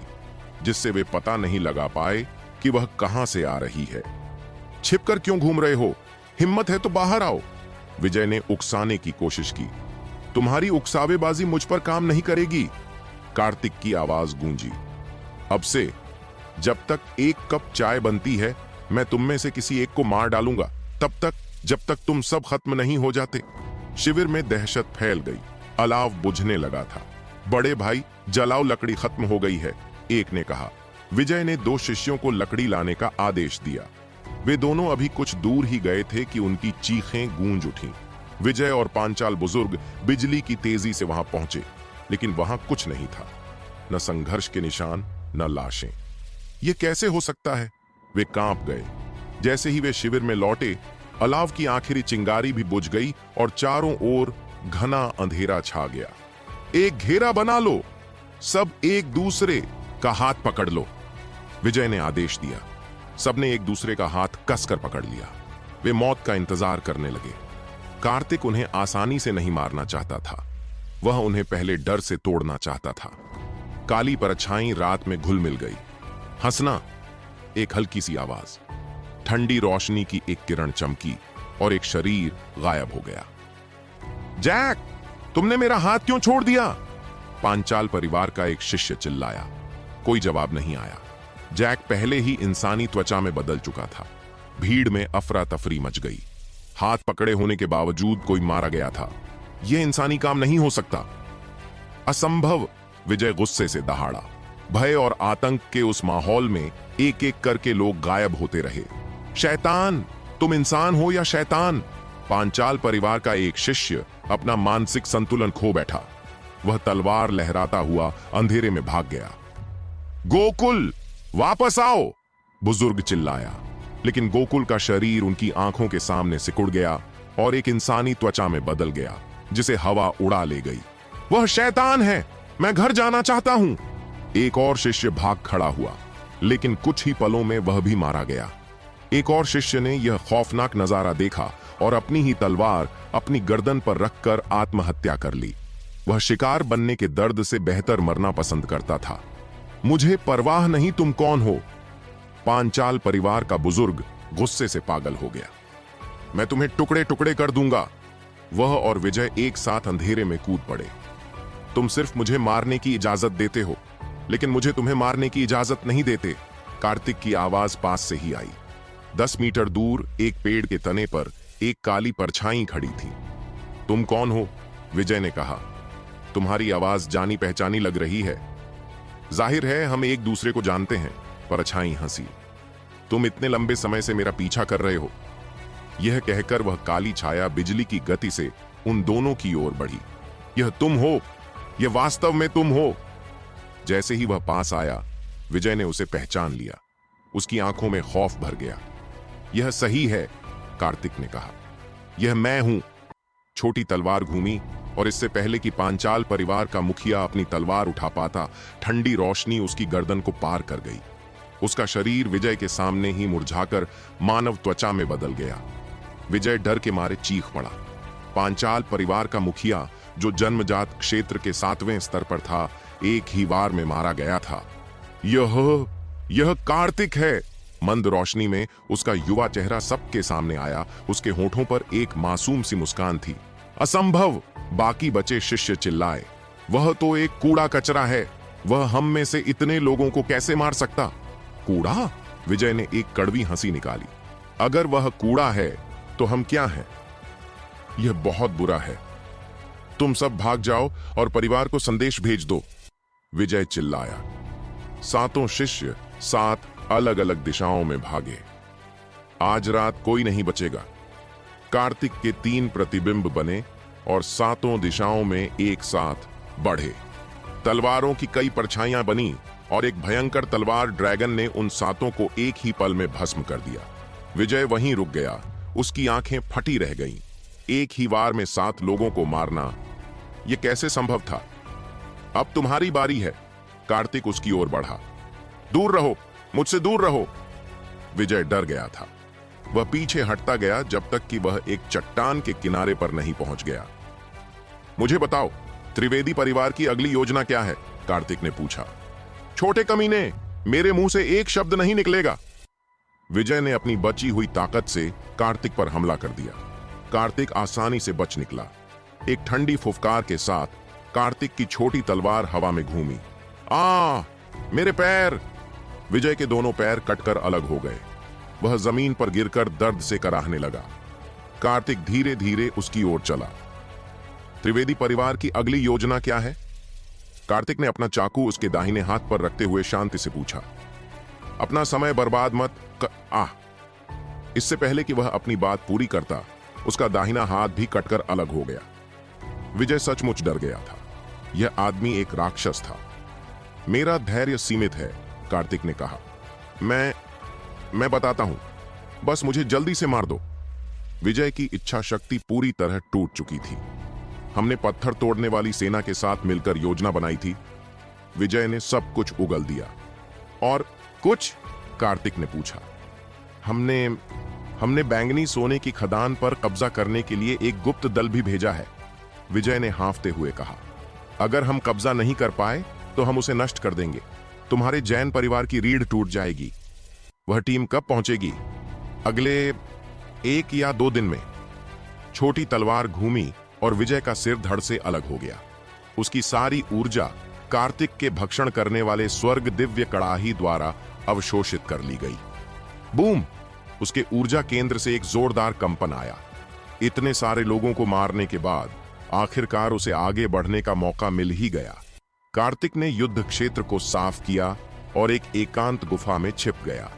जिससे वे पता नहीं लगा पाए कि वह कहां से आ रही है। छिपकर क्यों घूम रहे हो? हिम्मत है तो बाहर आओ, विजय ने उकसाने की कोशिश की। तुम्हारी उकसावेबाजी मुझ पर काम नहीं करेगी, कार्तिक की आवाज गूंजी। अब से जब तक एक कप चाय बनती है, मैं तुम में से किसी एक को मार डालूंगा, तब तक जब तक तुम सब खत्म नहीं हो जाते। शिविर में दहशत फैल गई। अलाव बुझने लगा था। बड़े भाई, जलाओ, लकड़ी खत्म हो गई है, एक ने कहा। विजय ने 2 शिष्यों को लकड़ी लाने का आदेश दिया। वे दोनों अभी कुछ दूर ही गए थे कि उनकी चीखें गूंज उठीं। विजय और पांचाल बुजुर्ग बिजली की तेजी से वहां पहुंचे, लेकिन वहां कुछ नहीं था। न संघर्ष के निशान, न लाशें। ये कैसे हो सकता है? वे कांप गए। जैसे ही वे शिविर में लौटे, अलाव की आखिरी चिंगारी भी बुझ गई और चारों ओर घना अंधेरा छा गया। एक घेरा बना लो, सब एक दूसरे का हाथ पकड़ लो, विजय ने आदेश दिया। सबने एक दूसरे का हाथ कसकर पकड़ लिया। वे मौत का इंतजार करने लगे। कार्तिक उन्हें आसानी से नहीं मारना चाहता था, वह उन्हें पहले डर से तोड़ना चाहता था। काली परछाई रात में घुल मिल गई। हंसना, एक हल्की सी आवाज, ठंडी रोशनी की एक किरण चमकी और एक शरीर गायब हो गया। जैक, तुमने मेरा हाथ क्यों छोड़ दिया? पांचाल परिवार का एक शिष्य चिल्लाया। कोई जवाब नहीं आया। जैक पहले ही इंसानी त्वचा में बदल चुका था। भीड़ में अफरा तफरी मच गई। हाथ पकड़े होने के बावजूद कोई मारा गया था। यह इंसानी काम नहीं हो सकता, असंभव, विजय गुस्से से दहाड़ा। भय और आतंक के उस माहौल में एक एक करके लोग गायब होते रहे। शैतान, तुम इंसान हो या शैतान? पांचाल परिवार का एक शिष्य अपना मानसिक संतुलन खो बैठा। वह तलवार लहराता हुआ अंधेरे में भाग गया। गोकुल, वापस आओ, बुजुर्ग चिल्लाया। लेकिन गोकुल का शरीर उनकी आंखों के सामने सिकुड़ गया और एक इंसानी त्वचा में बदल गया, जिसे हवा उड़ा ले गई। वह शैतान है, मैं घर जाना चाहता हूं। एक और शिष्य भाग खड़ा हुआ, लेकिन कुछ ही पलों में वह भी मारा गया। एक और शिष्य ने यह खौफनाक नजारा देखा और अपनी ही तलवार अपनी गर्दन पर रखकर आत्महत्या कर ली। वह शिकार बनने के दर्द से बेहतर मरना पसंद करता था। मुझे परवाह नहीं तुम कौन हो, पांचाल परिवार का बुजुर्ग गुस्से से पागल हो गया। मैं तुम्हें टुकड़े टुकड़े कर दूंगा। वह और विजय एक साथ अंधेरे में कूद पड़े। तुम सिर्फ मुझे मारने की इजाजत देते हो, लेकिन मुझे तुम्हें मारने की इजाजत नहीं देते, कार्तिक की आवाज पास से ही आई। 10 मीटर दूर एक पेड़ के तने पर एक काली परछाई खड़ी थी। तुम कौन हो? विजय ने कहा। तुम्हारी आवाज जानी पहचानी लग रही है। जाहिर है हम एक दूसरे को जानते हैं, परछाई हंसी। तुम इतने लंबे समय से मेरा पीछा कर रहे हो। यह कहकर वह काली छाया बिजली की गति से उन दोनों की ओर बढ़ी। यह तुम हो, यह वास्तव में तुम हो। जैसे ही वह पास आया, विजय ने उसे पहचान लिया। उसकी आंखों में खौफ भर गया। यह सही है, कार्तिक ने कहा। यह मैं हूं। छोटी तलवार घूमी और इससे पहले कि पांचाल परिवार का मुखिया अपनी तलवार उठा पाता, ठंडी रोशनी उसकी गर्दन को पार कर गई। उसका शरीर विजय के सामने ही मुरझाकर मानव त्वचा में बदल गया। विजय डर के मारे चीख पड़ा। पांचाल परिवार का मुखिया, जो जन्मजात क्षेत्र के 7वें स्तर पर था, एक ही वार में मारा गया था। यह कार्तिक है। मंद रोशनी में उसका युवा चेहरा सबके सामने आया। उसके होठों पर एक मासूम सी मुस्कान थी। असंभव, बाकी बचे शिष्य चिल्लाए। वह तो एक कूड़ा कचरा है। वह हम में से इतने लोगों को कैसे मार सकता? कूड़ा? विजय ने एक कड़वी हंसी निकाली। अगर वह कूड़ा है तो हम क्या हैं? यह बहुत बुरा है। तुम सब भाग जाओ और परिवार को संदेश भेज दो, विजय चिल्लाया। 7 शिष्य 7 अलग अलग दिशाओं में भागे। आज रात कोई नहीं बचेगा। कार्तिक के 3 प्रतिबिंब बने और 7 दिशाओं में एक साथ बढ़े। तलवारों की कई परछाइयां बनी और एक भयंकर तलवार ड्रैगन ने उन 7 को एक ही पल में भस्म कर दिया। विजय वहीं रुक गया। उसकी आंखें फटी रह गईं। एक ही वार में 7 लोगों को मारना, यह कैसे संभव था? अब तुम्हारी बारी है। कार्तिक उसकी ओर बढ़ा। दूर रहो, मुझसे दूर रहो। विजय डर गया था। वह पीछे हटता गया जब तक कि वह एक चट्टान के किनारे पर नहीं पहुंच गया। मुझे बताओ, त्रिवेदी परिवार की अगली योजना क्या है? कार्तिक ने पूछा। छोटे कमीने, मेरे मुंह से एक शब्द नहीं निकलेगा। विजय ने अपनी बची हुई ताकत से कार्तिक पर हमला कर दिया। कार्तिक आसानी से बच निकला। एक ठंडी फुफकार के साथ कार्तिक की छोटी तलवार हवा में घूमी। मेरे पैर! विजय के दोनों पैर कटकर अलग हो गए। वह जमीन पर गिरकर दर्द से कराहने लगा। कार्तिक धीरे धीरे उसकी ओर चला। त्रिवेदी परिवार की अगली योजना क्या है? कार्तिक ने अपना चाकू उसके दाहिने हाथ पर रखते हुए शांति से पूछा। अपना समय बर्बाद मत इससे पहले कि वह अपनी बात पूरी करता, उसका दाहिना हाथ भी कटकर अलग हो गया। विजय सचमुच डर गया था। यह आदमी एक राक्षस था। मेरा धैर्य सीमित है, कार्तिक ने कहा। मैं बताता हूं, बस मुझे जल्दी से मार दो। विजय की इच्छा शक्ति पूरी तरह टूट चुकी थी। हमने पत्थर तोड़ने वाली सेना के साथ मिलकर योजना बनाई थी। विजय ने सब कुछ उगल दिया। और कुछ? कार्तिक ने पूछा। हमने बैंगनी सोने की खदान पर कब्जा करने के लिए एक गुप्त दल भी भेजा है, विजय ने हाँफते हुए कहा। अगर हम कब्जा नहीं कर पाए तो हम उसे नष्ट कर देंगे। तुम्हारे जैन परिवार की रीढ़ टूट जाएगी। वह टीम कब पहुंचेगी? अगले 1 या 2 दिन में। छोटी तलवार घूमी और विजय का सिर धड़ से अलग हो गया। उसकी सारी ऊर्जा कार्तिक के भक्षण करने वाले स्वर्ग दिव्य कड़ाही द्वारा अवशोषित कर ली गई। बूम! उसके ऊर्जा केंद्र से एक जोरदार कंपन आया। इतने सारे लोगों को मारने के बाद आखिरकार उसे आगे बढ़ने का मौका मिल ही गया। कार्तिक ने युद्ध क्षेत्र को साफ किया और एक एकांत गुफा में छिप गया।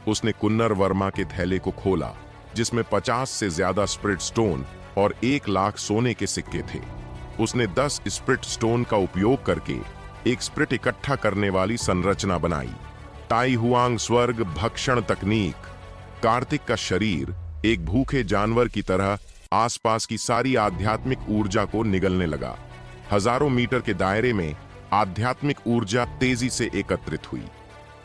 उसने कुन्नर वर्मा के थैले को खोला, जिसमें 50 से ज्यादा स्प्रिट स्टोन और 1 लाख सोने के सिक्के थे। उसने 10 स्प्रिट स्टोन का उपयोग करके एक स्प्रिट इकट्ठा करने वाली संरचना बनाई। ताई हुआंग स्वर्ग भक्षण तकनीक। कार्तिक का शरीर एक भूखे जानवर की तरह आसपास की सारी आध्यात्मिक ऊर्जा को निगलने लगा। हजारों मीटर के दायरे में आध्यात्मिक ऊर्जा तेजी से एकत्रित हुई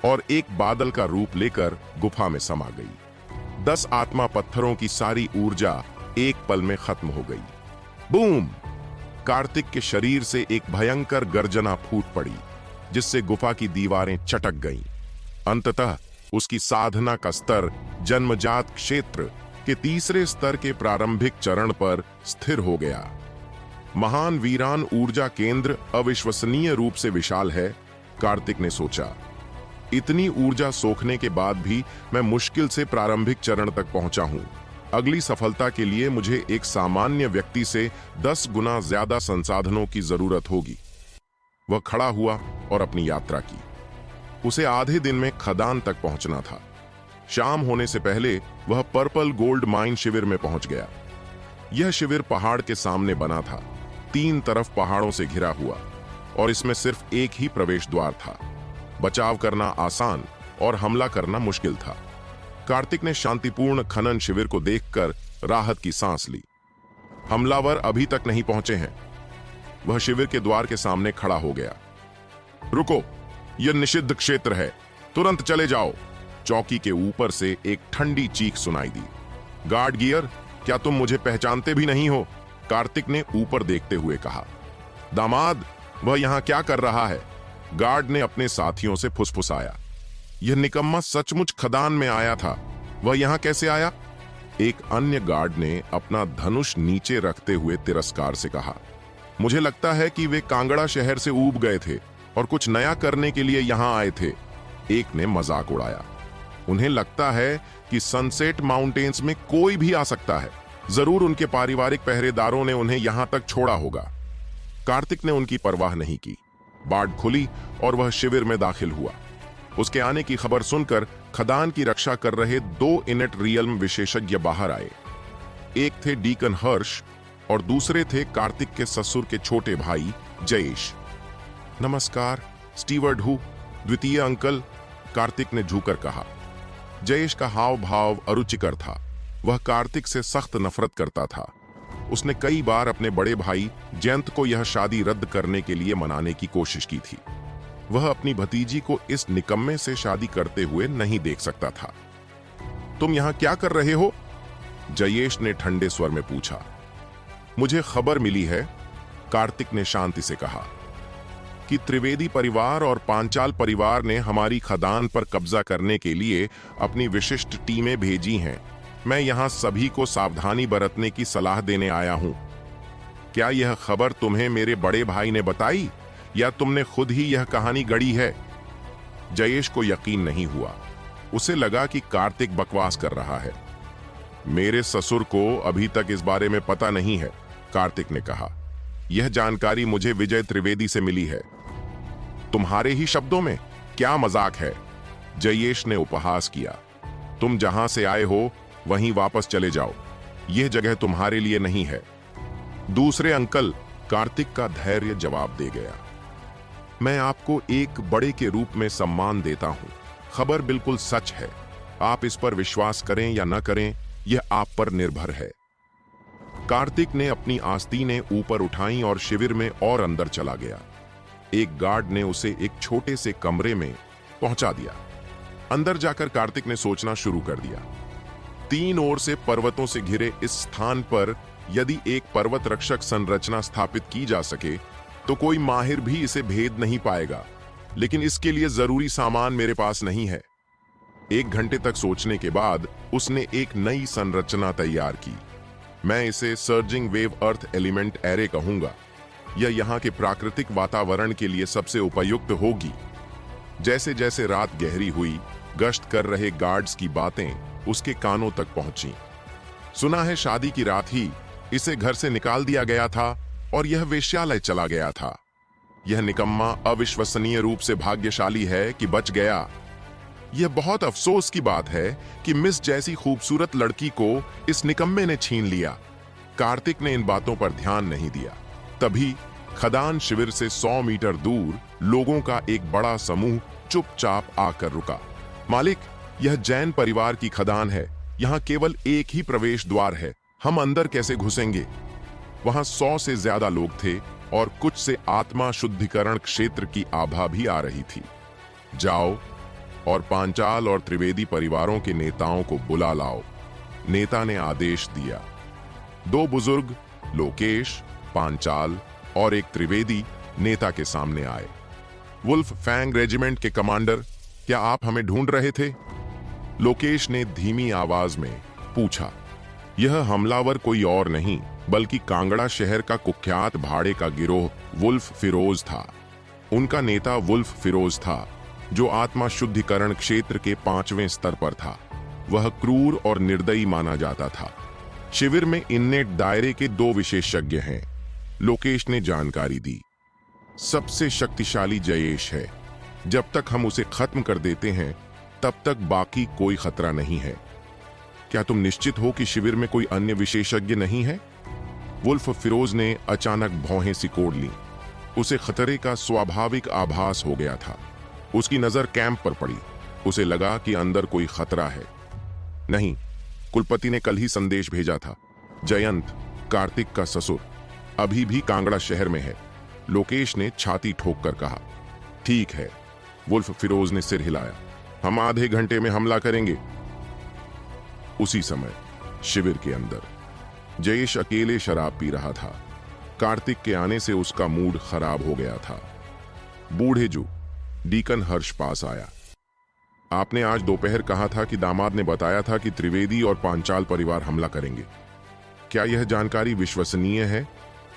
और एक बादल का रूप लेकर गुफा में समा गई। 10 आत्मा पत्थरों की सारी ऊर्जा एक पल में खत्म हो गई। बूम! कार्तिक के शरीर से एक भयंकर गर्जना फूट पड़ी, जिससे गुफा की दीवारें चटक गईं। अंततः उसकी साधना का स्तर जन्मजात क्षेत्र के 3रे स्तर के प्रारंभिक चरण पर स्थिर हो गया। महान वीरान ऊर्जा केंद्र अविश्वसनीय रूप से विशाल है, कार्तिक ने सोचा। इतनी ऊर्जा सोखने के बाद भी मैं मुश्किल से प्रारंभिक चरण तक पहुंचा हूं। अगली सफलता के लिए मुझे एक सामान्य व्यक्ति से 10 गुना ज्यादा संसाधनों की जरूरत होगी। वह खड़ा हुआ और अपनी यात्रा की। उसे आधे दिन में खदान तक पहुंचना था। शाम होने से पहले वह पर्पल गोल्ड माइन शिविर में पहुंच गया। यह शिविर पहाड़ के सामने बना था, 3 तरफ पहाड़ों से घिरा हुआ, और इसमें सिर्फ एक ही प्रवेश द्वार था। बचाव करना आसान और हमला करना मुश्किल था। कार्तिक ने शांतिपूर्ण खनन शिविर को देखकर राहत की सांस ली। हमलावर अभी तक नहीं पहुंचे हैं। वह शिविर के द्वार के सामने खड़ा हो गया। रुको, यह निषिद्ध क्षेत्र है, तुरंत चले जाओ। चौकी के ऊपर से एक ठंडी चीख सुनाई दी। गार्ड गियर, क्या तुम मुझे पहचानते भी नहीं हो? कार्तिक ने ऊपर देखते हुए कहा। दामाद, वह यहां क्या कर रहा है? गार्ड ने अपने साथियों से फुसफुसाया। यह निकम्मा सचमुच खदान में आया था, वह यहां कैसे आया? एक अन्य गार्ड ने अपना धनुष नीचे रखते हुए तिरस्कार से कहा। मुझे लगता है कि वे कांगड़ा शहर से ऊब गए थे और कुछ नया करने के लिए यहां आए थे। एक ने मजाक उड़ाया। उन्हें लगता है कि सनसेट माउंटेन्स में कोई भी आ सकता है। जरूर उनके पारिवारिक पहरेदारों ने उन्हें यहां तक छोड़ा होगा। कार्तिक ने उनकी परवाह नहीं की। बाड़ खुली और वह शिविर में दाखिल हुआ। उसके आने की खबर सुनकर खदान की रक्षा कर रहे 2 इनेट रियल्म विशेषज्ञ बाहर आए। एक थे डीकन हर्ष और दूसरे थे कार्तिक के ससुर के छोटे भाई जयेश। नमस्कार, स्टीवर्ड हूं, द्वितीय अंकल, कार्तिक ने झुककर कहा। जयेश का हाव भाव अरुचिकर था। वह कार्तिक से सख्त नफरत करता था। उसने कई बार अपने बड़े भाई जयंत को यह शादी रद्द करने के लिए मनाने की कोशिश की थी। वह अपनी भतीजी को इस निकम्मे से शादी करते हुए नहीं देख सकता था। तुम यहां क्या कर रहे हो? जयेश ने ठंडे स्वर में पूछा। मुझे खबर मिली है, कार्तिक ने शांति से कहा, कि त्रिवेदी परिवार और पांचाल परिवार ने हमारी खदान पर कब्जा करने के लिए अपनी विशिष्ट टीमें भेजी हैं। मैं यहां सभी को सावधानी बरतने की सलाह देने आया हूं। क्या यह खबर तुम्हें मेरे बड़े भाई ने बताई या तुमने खुद ही यह कहानी गढ़ी है? जयेश को यकीन नहीं हुआ। उसे लगा कि कार्तिक बकवास कर रहा है। मेरे ससुर को अभी तक इस बारे में पता नहीं है, कार्तिक ने कहा। यह जानकारी मुझे विजय त्रिवेदी से मिली है। तुम्हारे ही शब्दों में? क्या मजाक है? जयेश ने उपहास किया। तुम जहां से आए हो वहीं वापस चले जाओ। यह जगह तुम्हारे लिए नहीं है। दूसरे अंकल, कार्तिक का धैर्य जवाब दे गया। मैं आपको एक बड़े के रूप में सम्मान देता हूं। खबर बिल्कुल सच है। आप इस पर विश्वास करें या न करें, यह आप पर निर्भर है। कार्तिक ने अपनी आस्तीनें ऊपर उठाई और शिविर में और अंदर चला गया। एक गार्ड ने उसे एक छोटे से कमरे में पहुंचा दिया। अंदर जाकर कार्तिक ने सोचना शुरू कर दिया। 3 ओर से पर्वतों से घिरे इस स्थान पर यदि एक पर्वत रक्षक संरचना स्थापित की जा सके तो कोई माहिर भी इसे भेद नहीं पाएगा, लेकिन इसके लिए जरूरी सामान मेरे पास नहीं है। 1 घंटे तक सोचने के बाद उसने एक नई संरचना तैयार की। मैं इसे surging wave earth element array कहूंगा। यह यहाँ के प्राकृतिक वातावरण के लिए सबसे उपयुक्त होगी। जैसे जैसे रात गहरी हुई, गश्त कर रहे गार्ड्स की बातें उसके कानों तक पहुंची। सुना है शादी की रात ही इसे घर से निकाल दिया गया था और यह वेश्यालय चला गया था। यह निकम्मा अविश्वसनीय रूप से भाग्यशाली है कि बच गया। यह बहुत अफसोस की बात है कि मिस जैसी खूबसूरत लड़की को इस निकम्मे ने छीन लिया। कार्तिक ने इन बातों पर ध्यान नहीं दिया। तभी खदान शिविर से 100 मीटर दूर लोगों का एक बड़ा समूह चुपचाप आकर रुका। मालिक, यह जैन परिवार की खदान है। यहाँ केवल एक ही प्रवेश द्वार है। हम अंदर कैसे घुसेंगे? वहां 100 से ज्यादा लोग थे और कुछ से आत्मा शुद्धिकरण क्षेत्र की आभा भी आ रही थी। जाओ और पांचाल और त्रिवेदी परिवारों के नेताओं को बुला लाओ, नेता ने आदेश दिया। 2 बुजुर्ग, लोकेश, पांचाल और एक त्रिवेदी, नेता के सामने आए। वुल्फ फैंग रेजिमेंट के कमांडर, क्या आप हमें ढूंढ रहे थे? लोकेश ने धीमी आवाज में पूछा। यह हमलावर कोई और नहीं बल्कि कांगड़ा शहर का कुख्यात भाड़े का गिरोह वुल्फ फिरोज था। उनका नेता वुल्फ फिरोज था, जो आत्मा शुद्धिकरण क्षेत्र के 5वें स्तर पर था। वह क्रूर और निर्दयी माना जाता था। शिविर में इन्नेट दायरे के 2 विशेषज्ञ हैं, लोकेश ने जानकारी दी। सबसे शक्तिशाली जयेश है। जब तक हम उसे खत्म कर देते हैं तब तक बाकी कोई खतरा नहीं है। क्या तुम निश्चित हो कि शिविर में कोई अन्य विशेषज्ञ नहीं है? वुल्फ फिरोज ने अचानक भौहें सिकोड़ लीं। उसे खतरे का स्वाभाविक आभास हो गया था। उसकी नजर कैंप पर पड़ी। उसे लगा कि अंदर कोई खतरा है। नहीं, कुलपति ने कल ही संदेश भेजा था। जयंत, कार्तिक का ससुर, अभी भी कांगड़ा शहर में है। लोकेश ने छाती ठोक कर कहा। ठीक है। वुल्फ फिरोज ने सिर हिलाया। हम आधे घंटे में हमला करेंगे। उसी समय शिविर के अंदर जयेश अकेले शराब पी रहा था। कार्तिक के आने से उसका मूड खराब हो गया था। बूढ़े जू डीकन हर्ष पास आया। आपने आज दोपहर कहा था कि दामाद ने बताया था कि त्रिवेदी और पांचाल परिवार हमला करेंगे। क्या यह जानकारी विश्वसनीय है?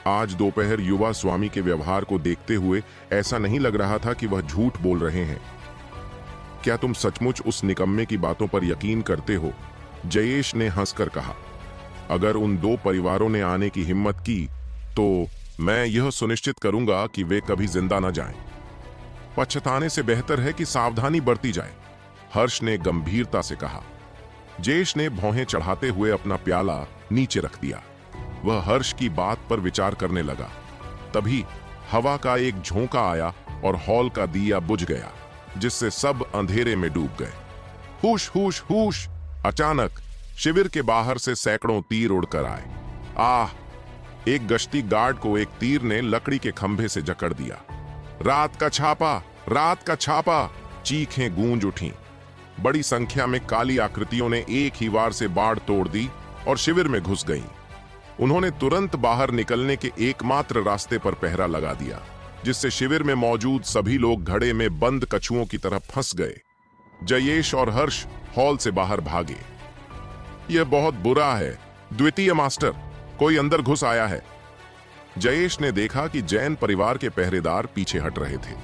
आज दोपहर युवा स्वामी के व्यवहार को देखते हुए ऐसा नहीं लग रहा था कि वह झूठ बोल रहे हैं। क्या तुम सचमुच उस निकम्मे की बातों पर यकीन करते हो? जयेश ने हंसकर कहा। अगर उन दो परिवारों ने आने की हिम्मत की तो मैं यह सुनिश्चित करूंगा कि वे कभी जिंदा न जाएं। पछताने से बेहतर है कि सावधानी बरती जाए, हर्ष ने गंभीरता से कहा। जयेश ने भौहें चढ़ाते हुए अपना प्याला नीचे रख दिया। वह हर्ष की बात पर विचार करने लगा। तभी हवा का एक झोंका आया और हॉल का दिया बुझ गया, जिससे सब अंधेरे में डूब गए। हुश हुश हुश! अचानक शिविर के बाहर से सैकड़ों तीर उड़कर आए। आह! एक गश्ती गार्ड को एक तीर ने लकड़ी के खंभे से जकड़ दिया। रात का छापा! रात का छापा! चीखें गूंज उठीं। बड़ी संख्या में काली आकृतियों ने एक ही वार से बाड़ तोड़ दी और शिविर में घुस गईं। उन्होंने तुरंत बाहर निकलने के एकमात्र रास्ते पर पहरा लगा दिया, जिससे शिविर में मौजूद सभी लोग घड़े में बंद कछुओं की तरह फंस गए। जयेश और हर्ष हॉल से बाहर भागे। यह बहुत बुरा है। द्वितीय मास्टर, कोई अंदर घुस आया है। जयेश ने देखा कि जैन परिवार के पहरेदार पीछे हट रहे थे।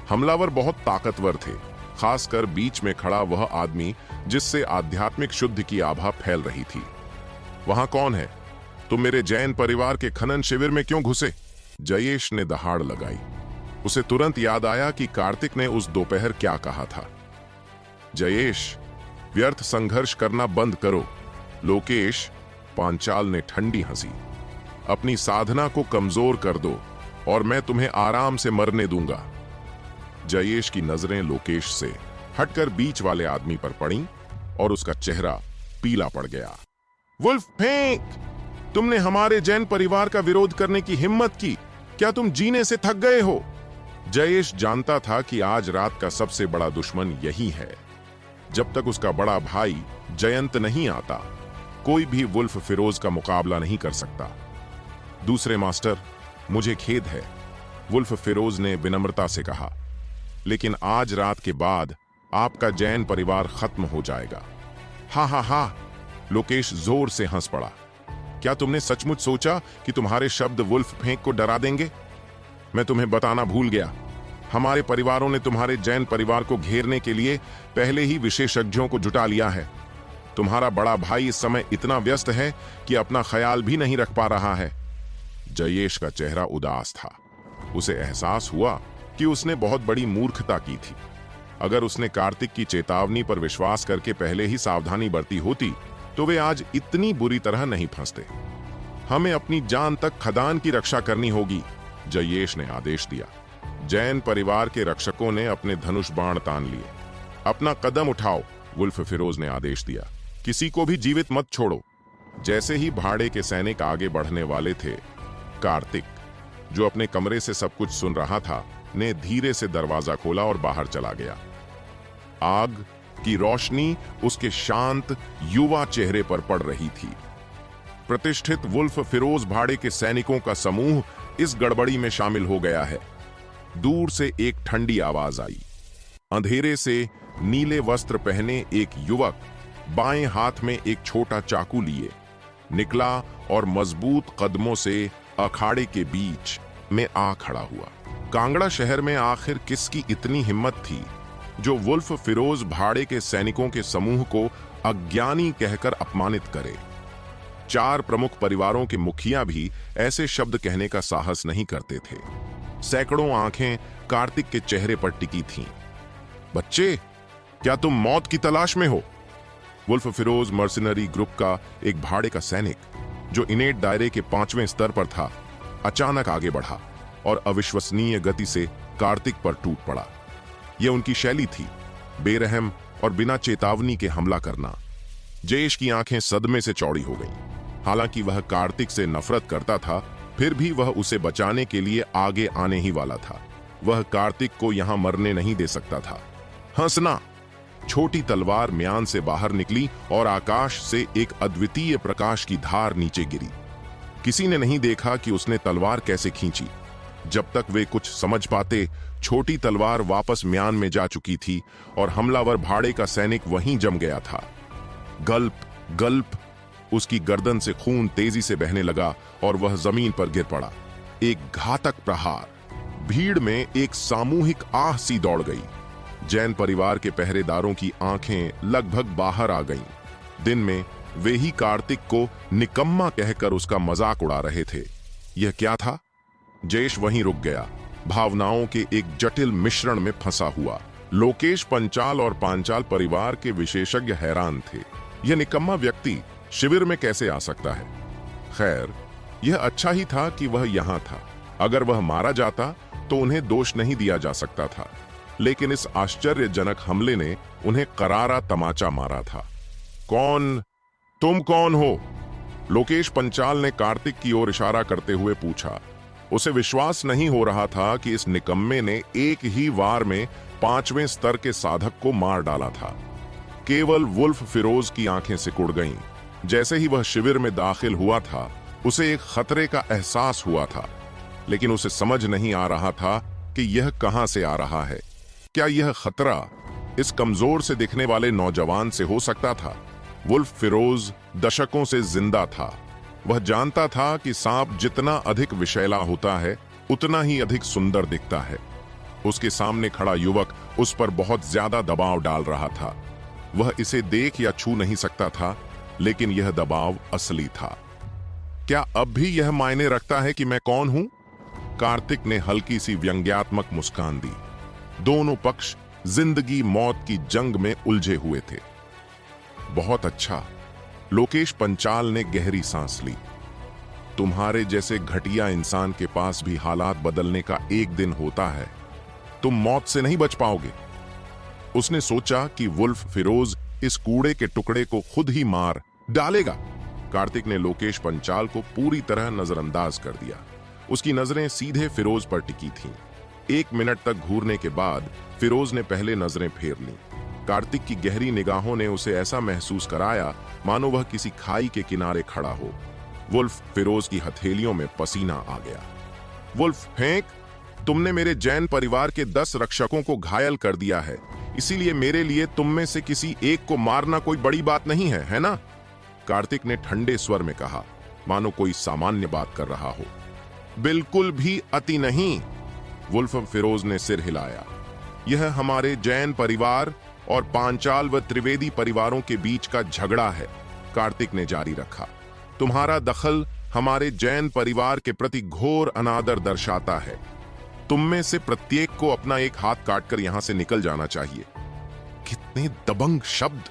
हमलावर बहुत ताकतवर थे, खासकर बीच में खड़ा वह आदमी जिससे आध्यात्मिक शुद्धि की आभा फैल रही थी। वहां कौन है? तुम मेरे जैन परिवार के खनन शिविर में क्यों घुसे? जयेश ने दहाड़ लगाई। उसे तुरंत याद आया कि कार्तिक ने उस दोपहर क्या कहा था। जयेश, व्यर्थ संघर्ष करना बंद करो। लोकेश, पांचाल ने ठंडी हंसी। अपनी साधना को कमजोर कर दो और मैं तुम्हें आराम से मरने दूंगा। जयेश की नजरें लोकेश से हटकर बीच वाले आदमी पर पड़ी और उसका चेहरा पीला पड़ गया। वुल्फ फेंक! तुमने हमारे जैन परिवार का विरोध करने की हिम्मत की। क्या तुम जीने से थक गए हो? जयेश जानता था कि आज रात का सबसे बड़ा दुश्मन यही है। जब तक उसका बड़ा भाई जयंत नहीं आता, कोई भी वुल्फ फिरोज का मुकाबला नहीं कर सकता। दूसरे मास्टर, मुझे खेद है, वुल्फ फिरोज ने विनम्रता से कहा, लेकिन आज रात के बाद आपका जैन परिवार खत्म हो जाएगा। हा हा हा! लोकेश जोर से हंस पड़ा। क्या तुमने सचमुच सोचा कि तुम्हारे शब्द वुल्फ फेंक को डरा देंगे? मैं तुम्हें बताना भूल गया, हमारे परिवारों ने तुम्हारे जैन परिवार को घेरने के लिए पहले ही विशेषज्ञों को जुटा लिया है। तुम्हारा बड़ा भाई इस समय इतना व्यस्त है कि अपना ख्याल भी नहीं रख पा रहा है। जयेश का चेहरा उदास था। उसे एहसास हुआ कि उसने बहुत बड़ी मूर्खता की थी। अगर उसने कार्तिक की चेतावनी पर विश्वास करके पहले ही सावधानी बरती होती तो वे आज इतनी बुरी तरह नहीं फंसते। हमें अपनी जान तक खदान की रक्षा करनी होगी, जयेश ने आदेश दिया। जैन परिवार के रक्षकों ने अपने धनुष बाण तान लिए। अपना कदम उठाओ, वुल्फ फिरोज ने आदेश दिया। किसी को भी जीवित मत छोड़ो। जैसे ही भाड़े के सैनिक आगे बढ़ने वाले थे, कार्तिक, जो अपने कमरे से सब कुछ सुन रहा था, ने धीरे से दरवाजा खोला और बाहर चला गया। आग की रोशनी उसके शांत युवा चेहरे पर पड़ रही थी। प्रतिष्ठित वुल्फ फिरोज भाड़े के सैनिकों का समूह इस गड़बड़ी में शामिल हो गया है। दूर से एक ठंडी आवाज आई। अंधेरे से नीले वस्त्र पहने एक युवक बाएं हाथ में एक छोटा चाकू लिए निकला और मजबूत कदमों से अखाड़े के बीच में आ खड़ा हुआ। कांगड़ा शहर में आखिर किसकी इतनी हिम्मत थी जो वुल्फ फिरोज भाड़े के सैनिकों के समूह को अज्ञानी कहकर अपमानित करे? 4 प्रमुख परिवारों के मुखिया भी ऐसे शब्द कहने का साहस नहीं करते थे। सैकड़ों आंखें कार्तिक के चेहरे पर टिकी थीं। बच्चे, क्या तुम मौत की तलाश में हो? वुल्फ फिरोज मर्सिनरी ग्रुप का एक भाड़े का सैनिक, जो इनेट दायरे के 5वें स्तर पर था, अचानक आगे बढ़ा और अविश्वसनीय गति से कार्तिक पर टूट पड़ा। यह उनकी शैली थी, बेरहम और बिना चेतावनी के हमला करना। जयेश की आंखें सदमे से चौड़ी हो गईं। हालांकि वह कार्तिक से नफरत करता था, फिर भी वह उसे बचाने के लिए आगे आने ही वाला था। वह कार्तिक को यहां मरने नहीं दे सकता था। हंसना! छोटी तलवार म्यान से बाहर निकली और आकाश से एक अद्वितीय प्रकाश की धार नीचे गिरी। किसी ने नहीं देखा कि उसने तलवार कैसे खींची। जब तक वे कुछ समझ पाते, छोटी तलवार वापस म्यान में जा चुकी थी और हमलावर भाड़े का सैनिक वहीं जम गया था। गल्प गल्प, उसकी गर्दन से खून तेजी से बहने लगा और वह जमीन पर गिर पड़ा। एक घातक प्रहार। भीड़ में एक सामूहिक आह सी दौड़ गई। जैन परिवार के पहरेदारों की आंखें लगभग बाहर आ गईं। दिन में वे ही कार्तिक को निकम्मा कहकर उसका मजाक उड़ा रहे थे। यह क्या था? जयेश वहीं रुक गया, भावनाओं के एक जटिल मिश्रण में फंसा हुआ। लोकेश पंचाल और पांचाल परिवार के विशेषज्ञ हैरान थे। यह निकम्मा व्यक्ति शिविर में कैसे आ सकता है? खैर, यह अच्छा ही था कि वह यहां था। अगर वह मारा जाता तो उन्हें दोष नहीं दिया जा सकता था, लेकिन इस आश्चर्यजनक हमले ने उन्हें करारा तमाचा मारा था। तुम कौन हो? लोकेश पंचाल ने कार्तिक की ओर इशारा करते हुए पूछा। उसे विश्वास नहीं हो रहा था कि इस निकम्मे ने एक ही वार में 5वें स्तर के साधक को मार डाला था। केवल वुल्फ फिरोज की आंखें सिकुड़ गईं। जैसे ही वह शिविर में दाखिल हुआ था, उसे एक खतरे का एहसास हुआ था, लेकिन उसे समझ नहीं आ रहा था कि यह कहां से आ रहा है। क्या यह खतरा इस कमजोर से दिखने वाले नौजवान से हो सकता था? वुल्फ फिरोज दशकों से जिंदा था। वह जानता था कि सांप जितना अधिक विषैला होता है, उतना ही अधिक सुंदर दिखता है। उसके सामने खड़ा युवक उस पर बहुत ज्यादा दबाव डाल रहा था। वह इसे देख या छू नहीं सकता था, लेकिन यह दबाव असली था। क्या अब भी यह मायने रखता है कि मैं कौन हूं? कार्तिक ने हल्की सी व्यंग्यात्मक मुस्कान दी। दोनों पक्ष जिंदगी मौत की जंग में उलझे हुए थे। बहुत अच्छा, लोकेश पंचाल ने गहरी सांस ली। तुम्हारे जैसे घटिया इंसान के पास भी हालात बदलने का एक दिन होता है। तुम मौत से नहीं बच पाओगे। उसने सोचा कि वुल्फ फिरोज इस कूड़े के टुकड़े को खुद ही मार डालेगा। कार्तिक ने लोकेश पंचाल को पूरी तरह नजरअंदाज कर दिया। उसकी नजरें सीधे फिरोज पर टिकी थीं। 1 मिनट तक घूरने के बाद फिरोज ने पहले नजरें फेर लीं। कार्तिक की गहरी निगाहों ने उसे ऐसा महसूस कराया मानो वह किसी खाई के किनारे खड़ा हो। वुल्फ फिरोज की हथेलियों में पसीना आ गया। वुल्फ, फेंक! तुमने मेरे जैन परिवार के 10 रक्षकों को घायल कर दिया है, इसीलिए मेरे लिए तुम में से किसी एक को मारना कोई बड़ी बात नहीं है, है ना? कार्तिक ने ठंडे स्वर में कहा, मानो कोई सामान्य बात कर रहा हो। बिल्कुल भी अति नहीं, वुल्फ फिरोज ने सिर हिलाया। यह हमारे जैन परिवार और पांचाल व त्रिवेदी परिवारों के बीच का झगड़ा है, कार्तिक ने जारी रखा। तुम्हारा दखल हमारे जैन परिवार के प्रति घोर अनादर दर्शाता है। तुम में से प्रत्येक को अपना एक हाथ काटकर यहां से निकल जाना चाहिए। कितने दबंग शब्द!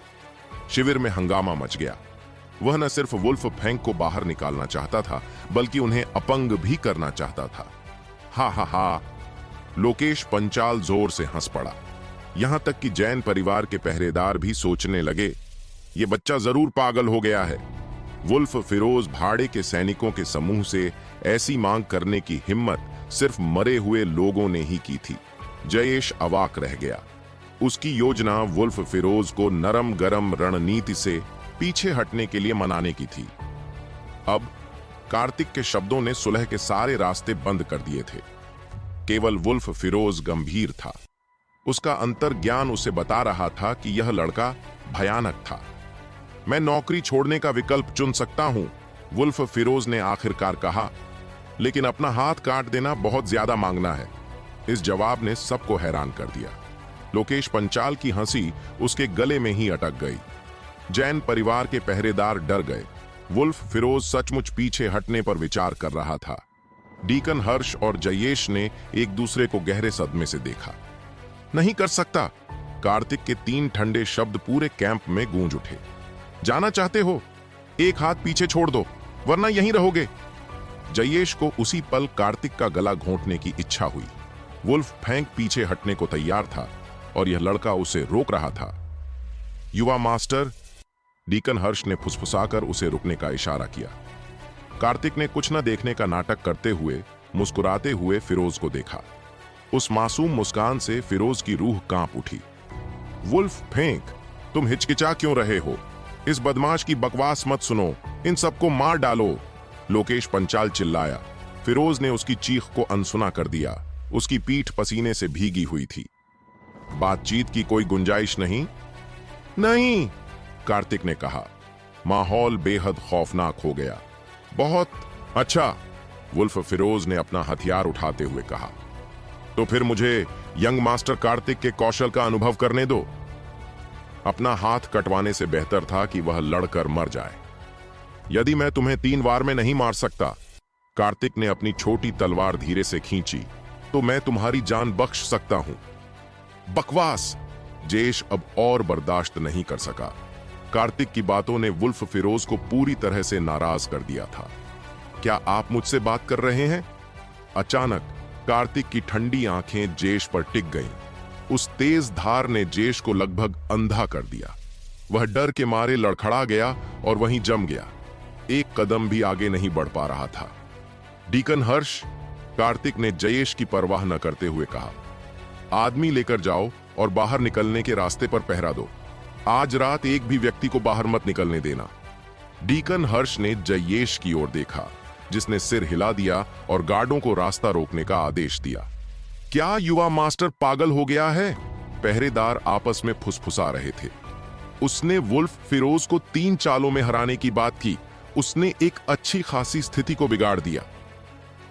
शिविर में हंगामा मच गया। वह न सिर्फ वुल्फ फैंक को बाहर निकालना चाहता था, बल्कि उन्हें अपंग भी करना चाहता था। हा हा हा! लोकेश पंचाल जोर से हंस पड़ा। यहां तक कि जैन परिवार के पहरेदार भी सोचने लगे, ये बच्चा जरूर पागल हो गया है। वुल्फ फिरोज भाड़े के सैनिकों के समूह से ऐसी मांग करने की हिम्मत सिर्फ मरे हुए लोगों ने ही की थी। जयेश अवाक रह गया। उसकी योजना वुल्फ फिरोज को नरम गरम रणनीति से पीछे हटने के लिए मनाने की थी। अब कार्तिक के शब्दों ने सुलह के सारे रास्ते बंद कर दिए थे। केवल वुल्फ फिरोज गंभीर था। उसका अंतर्ज्ञान उसे बता रहा था कि यह लड़का भयानक था। मैं नौकरी छोड़ने का विकल्प चुन सकता हूं, वुल्फ फिरोज ने आखिरकार कहा, लेकिन अपना हाथ काट देना बहुत ज्यादा मांगना है। इस जवाब ने सबको हैरान कर दिया। लोकेश पंचाल की हंसी उसके गले में ही अटक गई। जैन परिवार के पहरेदार डर गए। वुल्फ फिरोज सचमुच पीछे हटने पर विचार कर रहा था। डीकन हर्ष और जयेश ने एक दूसरे को गहरे सदमे से देखा। नहीं कर सकता, कार्तिक के 3 ठंडे शब्द पूरे कैंप में गूंज उठे। जाना चाहते हो? एक हाथ पीछे छोड़ दो, वरना यहीं रहोगे। जयेश को उसी पल कार्तिक का गला घोंटने की इच्छा हुई। वुल्फ फेंक पीछे हटने को तैयार था और यह लड़का उसे रोक रहा था। युवा मास्टर, डीकन हर्ष ने फुसफुसाकर उसे रुकने का इशारा किया। कार्तिक ने कुछ न देखने का नाटक करते हुए मुस्कुराते हुए फिरोज को देखा। उस मासूम मुस्कान से फिरोज की रूह कांप उठी। वुल्फ फेंक, तुम हिचकिचा क्यों रहे हो? इस बदमाश की बकवास मत सुनो, इन सबको मार डालो, लोकेश पंचाल चिल्लाया। फिरोज ने उसकी चीख को अनसुना कर दिया। उसकी पीठ पसीने से भीगी हुई थी। बातचीत की कोई गुंजाइश नहीं? नहीं, कार्तिक ने कहा। माहौल बेहद खौफनाक हो गया। बहुत अच्छा, वुल्फ फिरोज ने अपना हथियार उठाते हुए कहा। तो फिर मुझे यंग मास्टर कार्तिक के कौशल का अनुभव करने दो। अपना हाथ कटवाने से बेहतर था कि वह लड़कर मर जाए। यदि मैं तुम्हें 3 वार में नहीं मार सकता, कार्तिक ने अपनी छोटी तलवार धीरे से खींची, तो मैं तुम्हारी जान बख्श सकता हूं। बकवास! जयेश अब और बर्दाश्त नहीं कर सका। कार्तिक की बातों ने वुल्फ फिरोज को पूरी तरह से नाराज कर दिया था। क्या आप मुझसे बात कर रहे हैं? अचानक कार्तिक की ठंडी आंखें जयेश पर टिक गईं। उस तेज धार ने जयेश को लगभग अंधा कर दिया। वह डर के मारे लड़खड़ा गया और वहीं जम गया। एक कदम भी आगे नहीं बढ़ पा रहा था। डीकन हर्ष, कार्तिक ने जयेश की परवाह न करते हुए कहा, आदमी लेकर जाओ और बाहर निकलने के रास्ते पर पहरा दो। आज रात एक भी व्यक्ति को बाहर मत निकलने देना। डीकन हर्ष ने जयेश की ओर देखा, जिसने सिर हिला दिया और गार्डों को रास्ता रोकने का आदेश दिया। क्या युवा मास्टर पागल हो गया है? पहरेदार आपस में फुसफुसा रहे थे। उसने वुल्फ फिरोज को 3 चालों में हराने की बात की। उसने एक अच्छी खासी स्थिति को बिगाड़ दिया।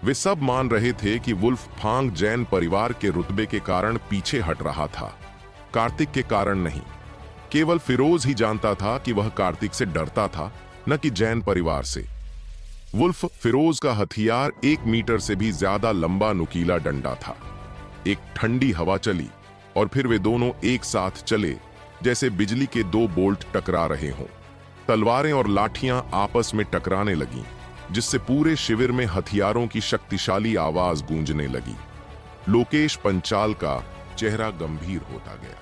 वे सब मान रहे थे कि वुल्फ फांग जैन परिवार के रुतबे के कारण पीछे हट रहा था, कार्तिक के कारण नहीं। केवल फिरोज ही जानता था कि वह कार्तिक से डरता था, न कि जैन परिवार से। वुल्फ फिरोज का हथियार 1 मीटर से भी ज्यादा लंबा नुकीला डंडा था। एक ठंडी हवा चली और फिर वे दोनों एक साथ चले, जैसे बिजली के 2 बोल्ट टकरा रहे हों। तलवारें और लाठियां आपस में टकराने लगीं, जिससे पूरे शिविर में हथियारों की शक्तिशाली आवाज गूंजने लगी। लोकेश पंचाल का चेहरा गंभीर होता गया।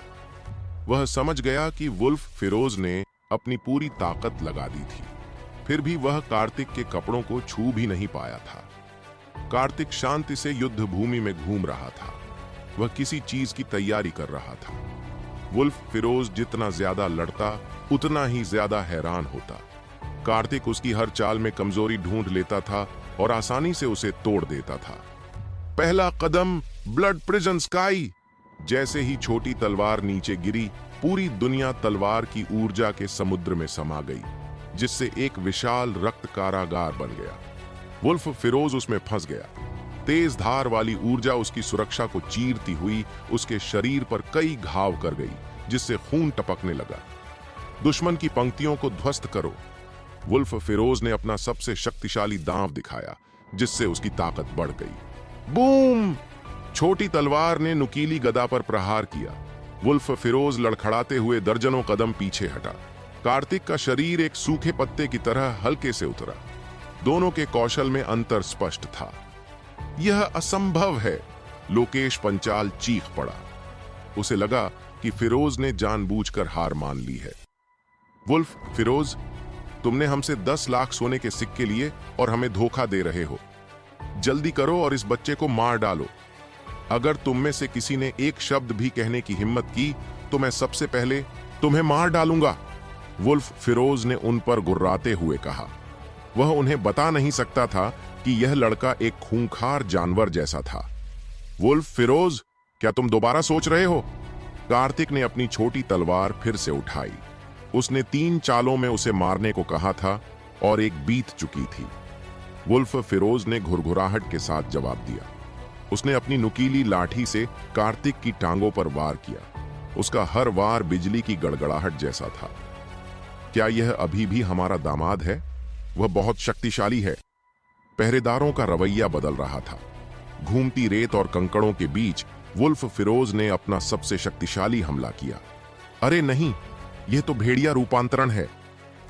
वह समझ गया कि वुल्फ फिरोज ने अपनी पूरी ताकत लगा दी थी, फिर भी वह कार्तिक के कपड़ों को छू भी नहीं पाया था। कार्तिक शांति से युद्ध भूमि में घूम रहा था। वह किसी चीज की तैयारी कर रहा था। वुल्फ फिरोज जितना ज्यादा लड़ता, उतना ही ज्यादा हैरान होता। कार्तिक उसकी हर चाल में कमजोरी ढूंढ लेता था और आसानी से उसे तोड़ देता था। पहला कदम, ब्लड प्रिजन स्काई। जैसे ही छोटी तलवार नीचे गिरी, पूरी दुनिया तलवार की ऊर्जा के समुद्र में समा गई, जिससे एक विशाल रक्त कारागार बन गया। वुल्फ फिरोज उसमें फंस गया। तेज धार वाली ऊर्जा उसकी सुरक्षा को चीरती हुई उसके शरीर पर कई घाव कर गई, जिससे खून टपकने लगा। दुश्मन की पंक्तियों को ध्वस्त करो। वुल्फ फिरोज ने अपना सबसे शक्तिशाली दांव दिखाया, जिससे उसकी ताकत बढ़ गई। बूम! छोटी तलवार ने नुकीली गदा पर प्रहार किया। वुल्फ फिरोज लड़खड़ाते हुए दर्जनों कदम पीछे हटा। कार्तिक का शरीर एक सूखे पत्ते की तरह हल्के से उतरा। दोनों के कौशल में अंतर स्पष्ट था। यह असंभव है, लोकेश पंचाल चीख पड़ा। उसे लगा कि फिरोज ने जानबूझकर हार मान ली है। वुल्फ फिरोज, तुमने हमसे 10 लाख सोने के सिक्के लिए और हमें धोखा दे रहे हो। जल्दी करो और इस बच्चे को मार डालो। अगर तुम में से किसी ने एक शब्द भी कहने की हिम्मत की, तो मैं सबसे पहले तुम्हें मार डालूंगा। वुल्फ फिरोज ने उन पर गुर्राते हुए कहा। वह उन्हें बता नहीं सकता था कि यह लड़का एक खूंखार जानवर जैसा था। वुल्फ फिरोज, क्या तुम दोबारा सोच रहे हो? कार्तिक ने अपनी छोटी तलवार फिर से उठाई। उसने 3 चालों में उसे मारने को कहा था और एक बीत चुकी थी। वुल्फ फिरोज ने घुरघुराहट के साथ जवाब दिया। उसने अपनी नुकीली लाठी से कार्तिक की टांगों पर वार किया। उसका हर वार बिजली की गड़गड़ाहट जैसा था। क्या यह अभी भी हमारा दामाद है? वह बहुत शक्तिशाली है। पहरेदारों का रवैया बदल रहा था। घूमती रेत और कंकड़ों के बीच वुल्फ फिरोज ने अपना सबसे शक्तिशाली हमला किया। अरे नहीं, यह तो भेड़िया रूपांतरण है,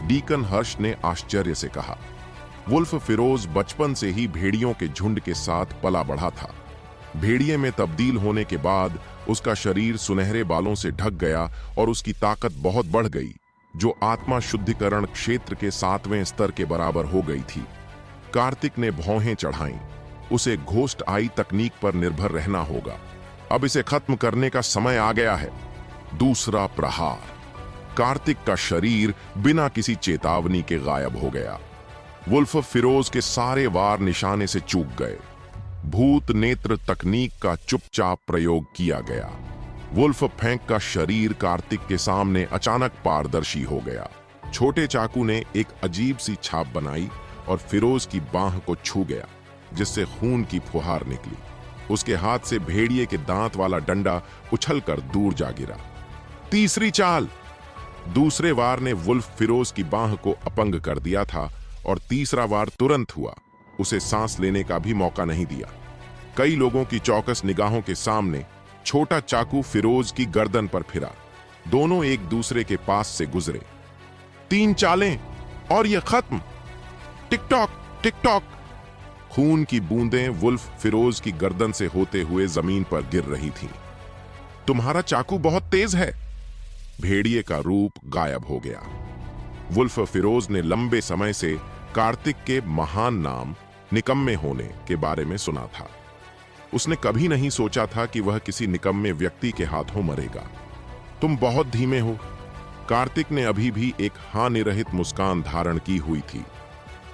डीकन हर्ष ने आश्चर्य से कहा। वुल्फ फिरोज बचपन से ही भेड़ियों के झुंड के साथ पला बढ़ा था। भेड़िए में तब्दील होने के बाद उसका शरीर सुनहरे बालों से ढक गया और उसकी ताकत बहुत बढ़ गई, जो आत्मा शुद्धिकरण क्षेत्र के 7वें स्तर के बराबर हो गई थी। कार्तिक ने भौहें चढ़ाईं। उसे घोस्ट आई तकनीक पर निर्भर रहना होगा। अब इसे खत्म करने का समय आ गया है। दूसरा प्रहार। कार्तिक का शरीर बिना किसी चेतावनी के गायब हो गया। वुल्फ फिरोज के सारे वार निशाने से चूक गए। भूत नेत्र तकनीक का चुपचाप प्रयोग किया गया। वुल्फ फेंक का शरीर कार्तिक के सामने अचानक पारदर्शी हो गया। छोटे चाकू ने एक अजीब सी छाप बनाई और फिरोज की बांह को छू गया, जिससे खून की फुहार निकली। उसके हाथ से भेड़िए के दांत वाला डंडा उछलकर दूर जा गिरा। तीसरी चाल। दूसरे वार ने वुल्फ फिरोज की बांह को अपंग कर दिया था और तीसरा वार तुरंत हुआ। उसे सांस लेने का भी मौका नहीं दिया। कई लोगों की चौकस निगाहों के सामने छोटा चाकू फिरोज की गर्दन पर फिरा। दोनों एक दूसरे के पास से गुजरे। 3 चालें और यह खत्म। Tick tock tick tock. खून की बूंदें वुल्फ फिरोज की गर्दन से होते हुए जमीन पर गिर रही थीं। तुम्हारा चाकू बहुत तेज है। भेड़िए का रूप गायब हो गया। वुल्फ फिरोज ने लंबे समय से कार्तिक के महान नाम निकम्मे होने के बारे में सुना था। उसने कभी नहीं सोचा था कि वह किसी निकम्मे व्यक्ति के हाथों मरेगा। तुम बहुत धीमे हो। कार्तिक ने अभी भी एक हानि रहित मुस्कान धारण की हुई थी,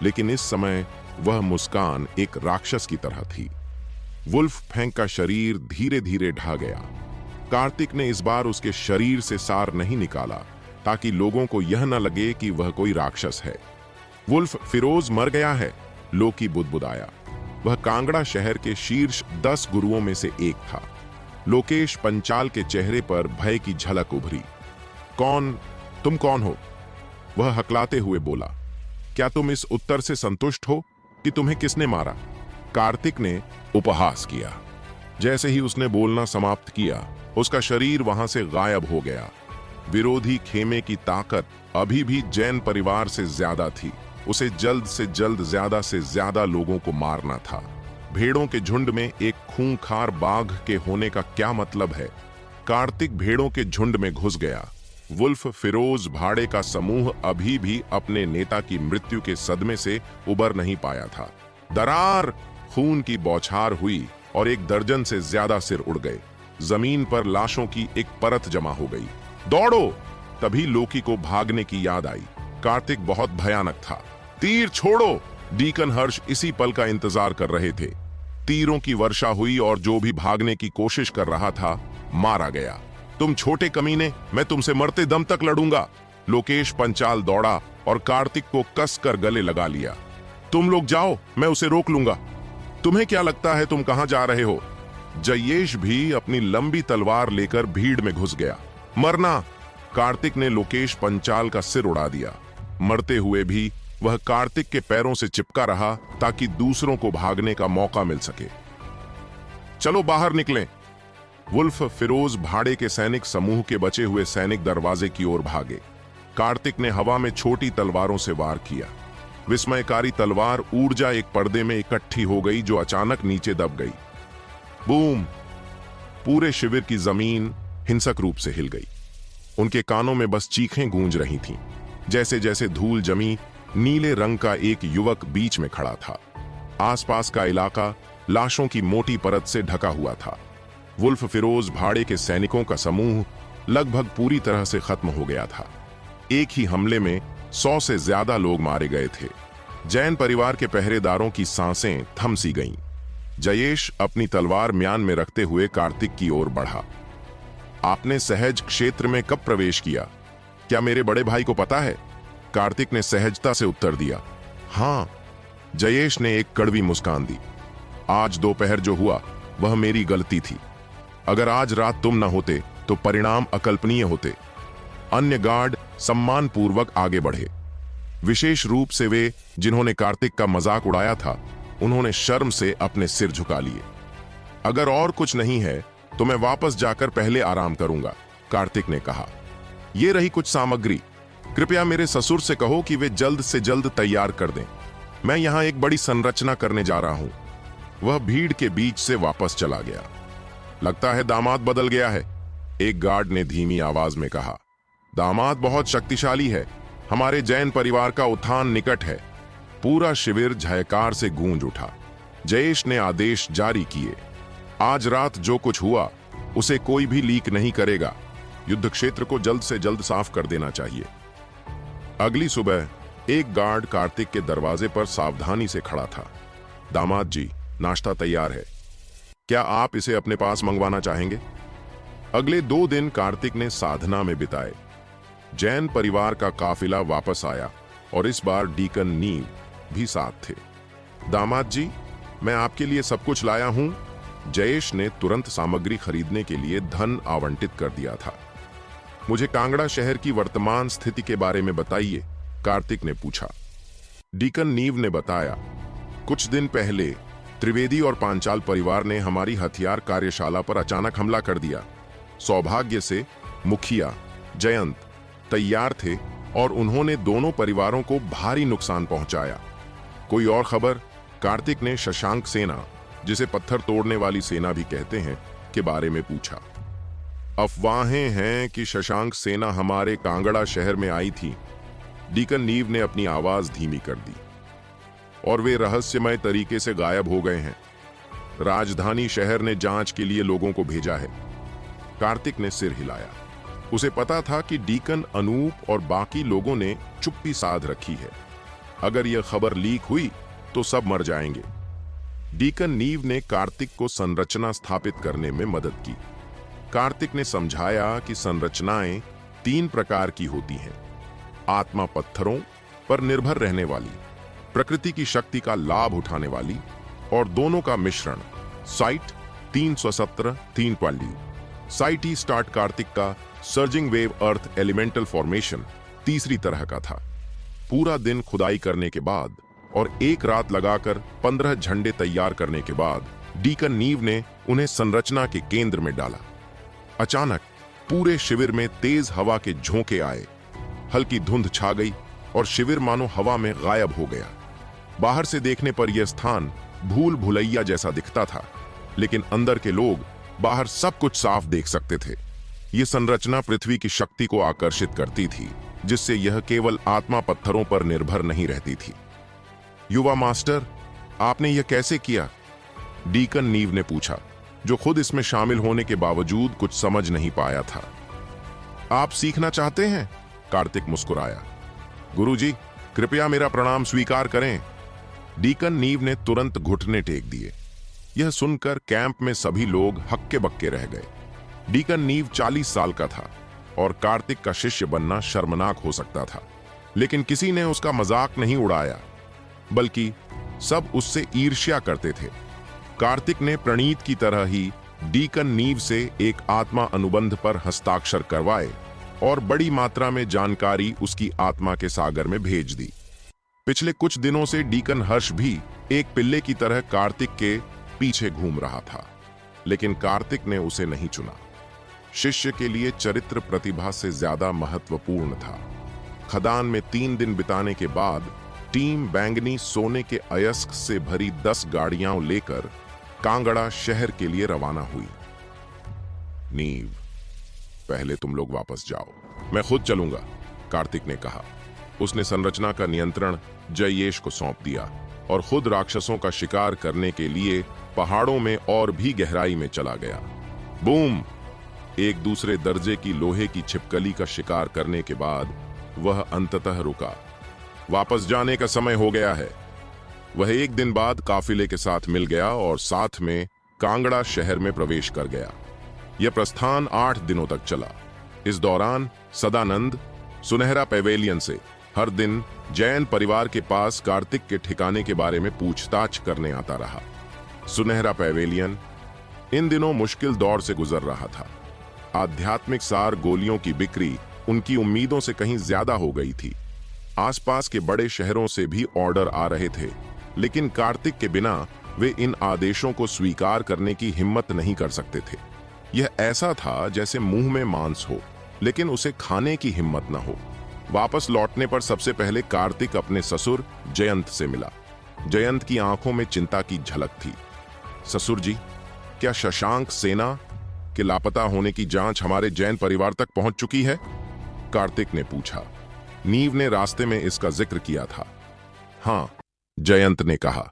लेकिन इस समय वह मुस्कान एक राक्षस की तरह थी। वुल्फ फेंक का शरीर धीरे धीरे ढह गया। कार्तिक ने इस बार उसके शरीर से सार नहीं निकाला, ताकि लोगों को यह न लगे कि वह कोई राक्षस है। वुल्फ फिरोज मर गया है, लोकी बुदबुदाया। वह कांगड़ा शहर के शीर्ष 10 गुरुओं में से एक था। लोकेश पंचाल के चेहरे पर भय की झलक उभरी। तुम कौन हो? वह हकलाते हुए बोला। क्या तुम इस उत्तर से संतुष्ट हो कि तुम्हें किसने मारा? कार्तिक ने उपहास किया। जैसे ही उसने बोलना समाप्त किया, उसका शरीर वहां से गायब हो गया। विरोधी खेमे की ताकत अभी भी जैन परिवार से ज्यादा थी। उसे जल्द से जल्द ज्यादा से ज्यादा लोगों को मारना था। भेड़ों के झुंड में एक खूंखार बाघ के होने का क्या मतलब है? कार्तिक भेड़ों के झुंड में घुस गया। वुल्फ फिरोज भाड़े का समूह अभी भी अपने नेता की मृत्यु के सदमे से उबर नहीं पाया था। दरार! खून की बौछार हुई और 1 दर्जन से ज्यादा सिर उड़ गए। जमीन पर लाशों की एक परत जमा हो गई। दौड़ो! तभी लोकी को भागने की याद आई। कार्तिक बहुत भयानक था। तीर छोड़ो! डीकन हर्ष इसी पल का इंतजार कर रहे थे। तीरों की वर्षा हुई और जो भी भागने की कोशिश कर रहा था, मारा गया। तुम छोटे कमीने, मैं तुमसे मरते दम तक लड़ूंगा। लोकेश पंचाल दौड़ा और कार्तिक को कसकर गले लगा लिया। तुम लोग जाओ, मैं उसे रोक लूंगा। तुम्हें क्या लगता है तुम कहां जा रहे हो? जयेश भी अपनी लंबी तलवार लेकर भीड़ में घुस गया। मरना! कार्तिक ने लोकेश पंचाल का सिर उड़ा दिया। मरते हुए भी वह कार्तिक के पैरों से चिपका रहा, ताकि दूसरों को भागने का मौका मिल सके। चलो बाहर निकलें। वुल्फ फिरोज भाड़े के सैनिक समूह के बचे हुए सैनिक दरवाजे की ओर भागे। कार्तिक ने हवा में छोटी तलवारों से वार किया। विस्मयकारी तलवार ऊर्जा एक पर्दे में इकट्ठी हो गई, जो अचानक नीचे दब गई। बूम! पूरे शिविर की जमीन हिंसक रूप से हिल गई। उनके कानों में बस चीखें गूंज रही थीं। जैसे जैसे धूल जमी, नीले रंग का एक युवक बीच में खड़ा था। आसपास का इलाका लाशों की मोटी परत से ढका हुआ था। वुल्फ फिरोज भाड़े के सैनिकों का समूह लगभग पूरी तरह से खत्म हो गया था। एक ही हमले में 100 से ज्यादा लोग मारे गए थे। जैन परिवार के पहरेदारों की सांसें थम सी गईं। जयेश अपनी तलवार म्यान में रखते हुए कार्तिक की ओर बढ़ा। आपने सहज क्षेत्र में कब प्रवेश किया? क्या मेरे बड़े भाई को पता है? कार्तिक ने सहजता से उत्तर दिया। हां। जयेश ने एक कड़वी मुस्कान दी। आज दोपहर जो हुआ वह मेरी गलती थी। अगर आज रात तुम न होते तो परिणाम अकल्पनीय होते। अन्य गार्ड सम्मानपूर्वक आगे बढ़े, विशेष रूप से वे जिन्होंने कार्तिक का मजाक उड़ाया था। उन्होंने शर्म से अपने सिर झुका लिए। अगर और कुछ नहीं है तो मैं वापस जाकर पहले आराम करूंगा, कार्तिक ने कहा। ये रही कुछ सामग्री, कृपया मेरे ससुर से कहो कि वे जल्द से जल्द तैयार कर दें। मैं यहां एक बड़ी संरचना करने जा रहा हूं। वह भीड़ के बीच से वापस चला गया। लगता है दामाद बदल गया है, एक गार्ड ने धीमी आवाज में कहा। दामाद बहुत शक्तिशाली है, हमारे जैन परिवार का उत्थान निकट है। पूरा शिविर जयकार से गूंज उठा। जयेश ने आदेश जारी किए, आज रात जो कुछ हुआ उसे कोई भी लीक नहीं करेगा। युद्ध क्षेत्र को जल्द से जल्द साफ कर देना चाहिए। अगली सुबह एक गार्ड कार्तिक के दरवाजे पर सावधानी से खड़ा था। दामाद जी, नाश्ता तैयार है, क्या आप इसे अपने पास मंगवाना चाहेंगे? अगले 2 दिन कार्तिक ने साधना में बिताए। जैन परिवार का काफिला वापस आया और इस बार डीकन नीव भी साथ थे। दामाद जी, मैं आपके लिए सब कुछ लाया हूं। जयेश ने तुरंत सामग्री खरीदने के लिए धन आवंटित कर दिया था। मुझे कांगड़ा शहर की वर्तमान स्थिति के बारे में बताइए, कार्तिक ने पूछा। डीकन नीव ने बताया, कुछ दिन पहले त्रिवेदी और पांचाल परिवार ने हमारी हथियार कार्यशाला पर अचानक हमला कर दिया। सौभाग्य से मुखिया जयंत तैयार थे और उन्होंने दोनों परिवारों को भारी नुकसान पहुंचाया। कोई और खबर? कार्तिक ने शशांक सेना, जिसे पत्थर तोड़ने वाली सेना भी कहते हैं, के बारे में पूछा। अफवाहें हैं कि शशांक सेना हमारे कांगड़ा शहर में आई थी। डीकन नीव ने अपनी आवाज धीमी कर दी। और वे रहस्यमय तरीके से गायब हो गए हैं। राजधानी शहर ने जांच के लिए लोगों को भेजा है। कार्तिक ने सिर हिलाया। उसे पता था कि डीकन अनूप और बाकी लोगों ने चुप्पी साध रखी है। अगर यह खबर लीक हुई तो सब मर जाएंगे। डीकन नीव ने कार्तिक को संरचना स्थापित करने में मदद की। कार्तिक ने समझाया कि संरचनाएं 3 प्रकार की होती हैं, आत्मा पत्थरों पर निर्भर रहने वाली, प्रकृति की शक्ति का लाभ उठाने वाली, और दोनों का मिश्रण, साइट 317 320। साइट ही स्टार्ट कार्तिक का सर्जिंग वेव अर्थ एलिमेंटल फॉर्मेशन तीसरी तरह का था। पूरा दिन खुदाई करने के बाद और एक रात लगाकर 15 झंडे तैयार करने के बाद डीकन नीव ने उन्हें संरचना के केंद्र में डाला। अचानक पूरे शिविर में तेज हवा के झोंके आए। हल्की धुंध छा गई और शिविर मानो हवा में गायब हो गया। बाहर से देखने पर यह स्थान भूल भुलैया जैसा दिखता था, लेकिन अंदर के लोग बाहर सब कुछ साफ देख सकते थे। यह संरचना पृथ्वी की शक्ति को आकर्षित करती थी, जिससे यह केवल आत्मा पत्थरों पर निर्भर नहीं रहती थी। युवा मास्टर, आपने यह कैसे किया? डीकन नीव ने पूछा, जो खुद इसमें शामिल होने के बावजूद कुछ समझ नहीं पाया था। आप सीखना चाहते हैं? कार्तिक मुस्कुराया। गुरुजी, कृपया मेरा प्रणाम स्वीकार करें। डीकन नीव ने तुरंत घुटने टेक दिए। यह सुनकर कैंप में सभी लोग हक्के बक्के रह गए। डीकन नीव 40 साल का था और कार्तिक का शिष्य बनना शर्मनाक हो सकता था, लेकिन किसी ने उसका मजाक नहीं उड़ाया, बल्कि सब उससे ईर्ष्या करते थे। कार्तिक ने प्रणीत की तरह ही डीकन नीव से एक आत्मा अनुबंध पर हस्ताक्षर करवाए और बड़ी मात्रा में जानकारी उसकी आत्मा के सागर में भेज दी। पिछले कुछ दिनों से डीकन हर्ष भी एक पिल्ले की तरह कार्तिक के पीछे घूम रहा था, लेकिन कार्तिक ने उसे नहीं चुना। शिष्य के लिए चरित्र प्रतिभा से ज्यादा महत्वपूर्ण था। खदान में 3 दिन बिताने के बाद टीम बैंगनी सोने के अयस्क से भरी 10 गाड़ियां लेकर कांगड़ा शहर के लिए रवाना हुई। नीव, पहले तुम लोग वापस जाओ, मैं खुद चलूंगा, कार्तिक ने कहा। उसने संरचना का नियंत्रण जयेश को सौंप दिया और खुद राक्षसों का शिकार करने के लिए पहाड़ों में और भी गहराई में चला गया। बूम! एक दूसरे दर्जे की लोहे की छिपकली का शिकार करने के बाद वह अंततः रुका। वापस जाने का समय हो गया है। वह 1 दिन बाद काफिले के साथ मिल गया और साथ में कांगड़ा शहर में प्रवेश कर गया। यह प्रस्थान 8 दिनों तक चला। इस दौरान सदानंद सुनहरा पैवेलियन से हर दिन जैन परिवार के पास कार्तिक के ठिकाने के बारे में पूछताछ करने आता रहा। सुनहरा पैवेलियन इन दिनों मुश्किल दौर से गुजर रहा था। आध्यात्मिक सार गोलियों की बिक्री उनकी उम्मीदों से कहीं ज्यादा हो गई थी। आसपास के बड़े शहरों से भी ऑर्डर आ रहे थे, लेकिन कार्तिक के बिना वे इन आदेशों को स्वीकार करने की हिम्मत नहीं कर सकते थे। यह ऐसा था जैसे मुंह में मांस हो, लेकिन उसे खाने की हिम्मत न हो। वापस लौटने पर सबसे पहले कार्तिक अपने ससुर जयंत से मिला। जयंत की आंखों में चिंता की झलक थी। ससुर जी, क्या शशांक सेना के लापता होने की जांच हमारे जैन परिवार तक पहुंच चुकी है? कार्तिक ने पूछा। नीव ने रास्ते में इसका जिक्र किया था। हाँ, जयंत ने कहा।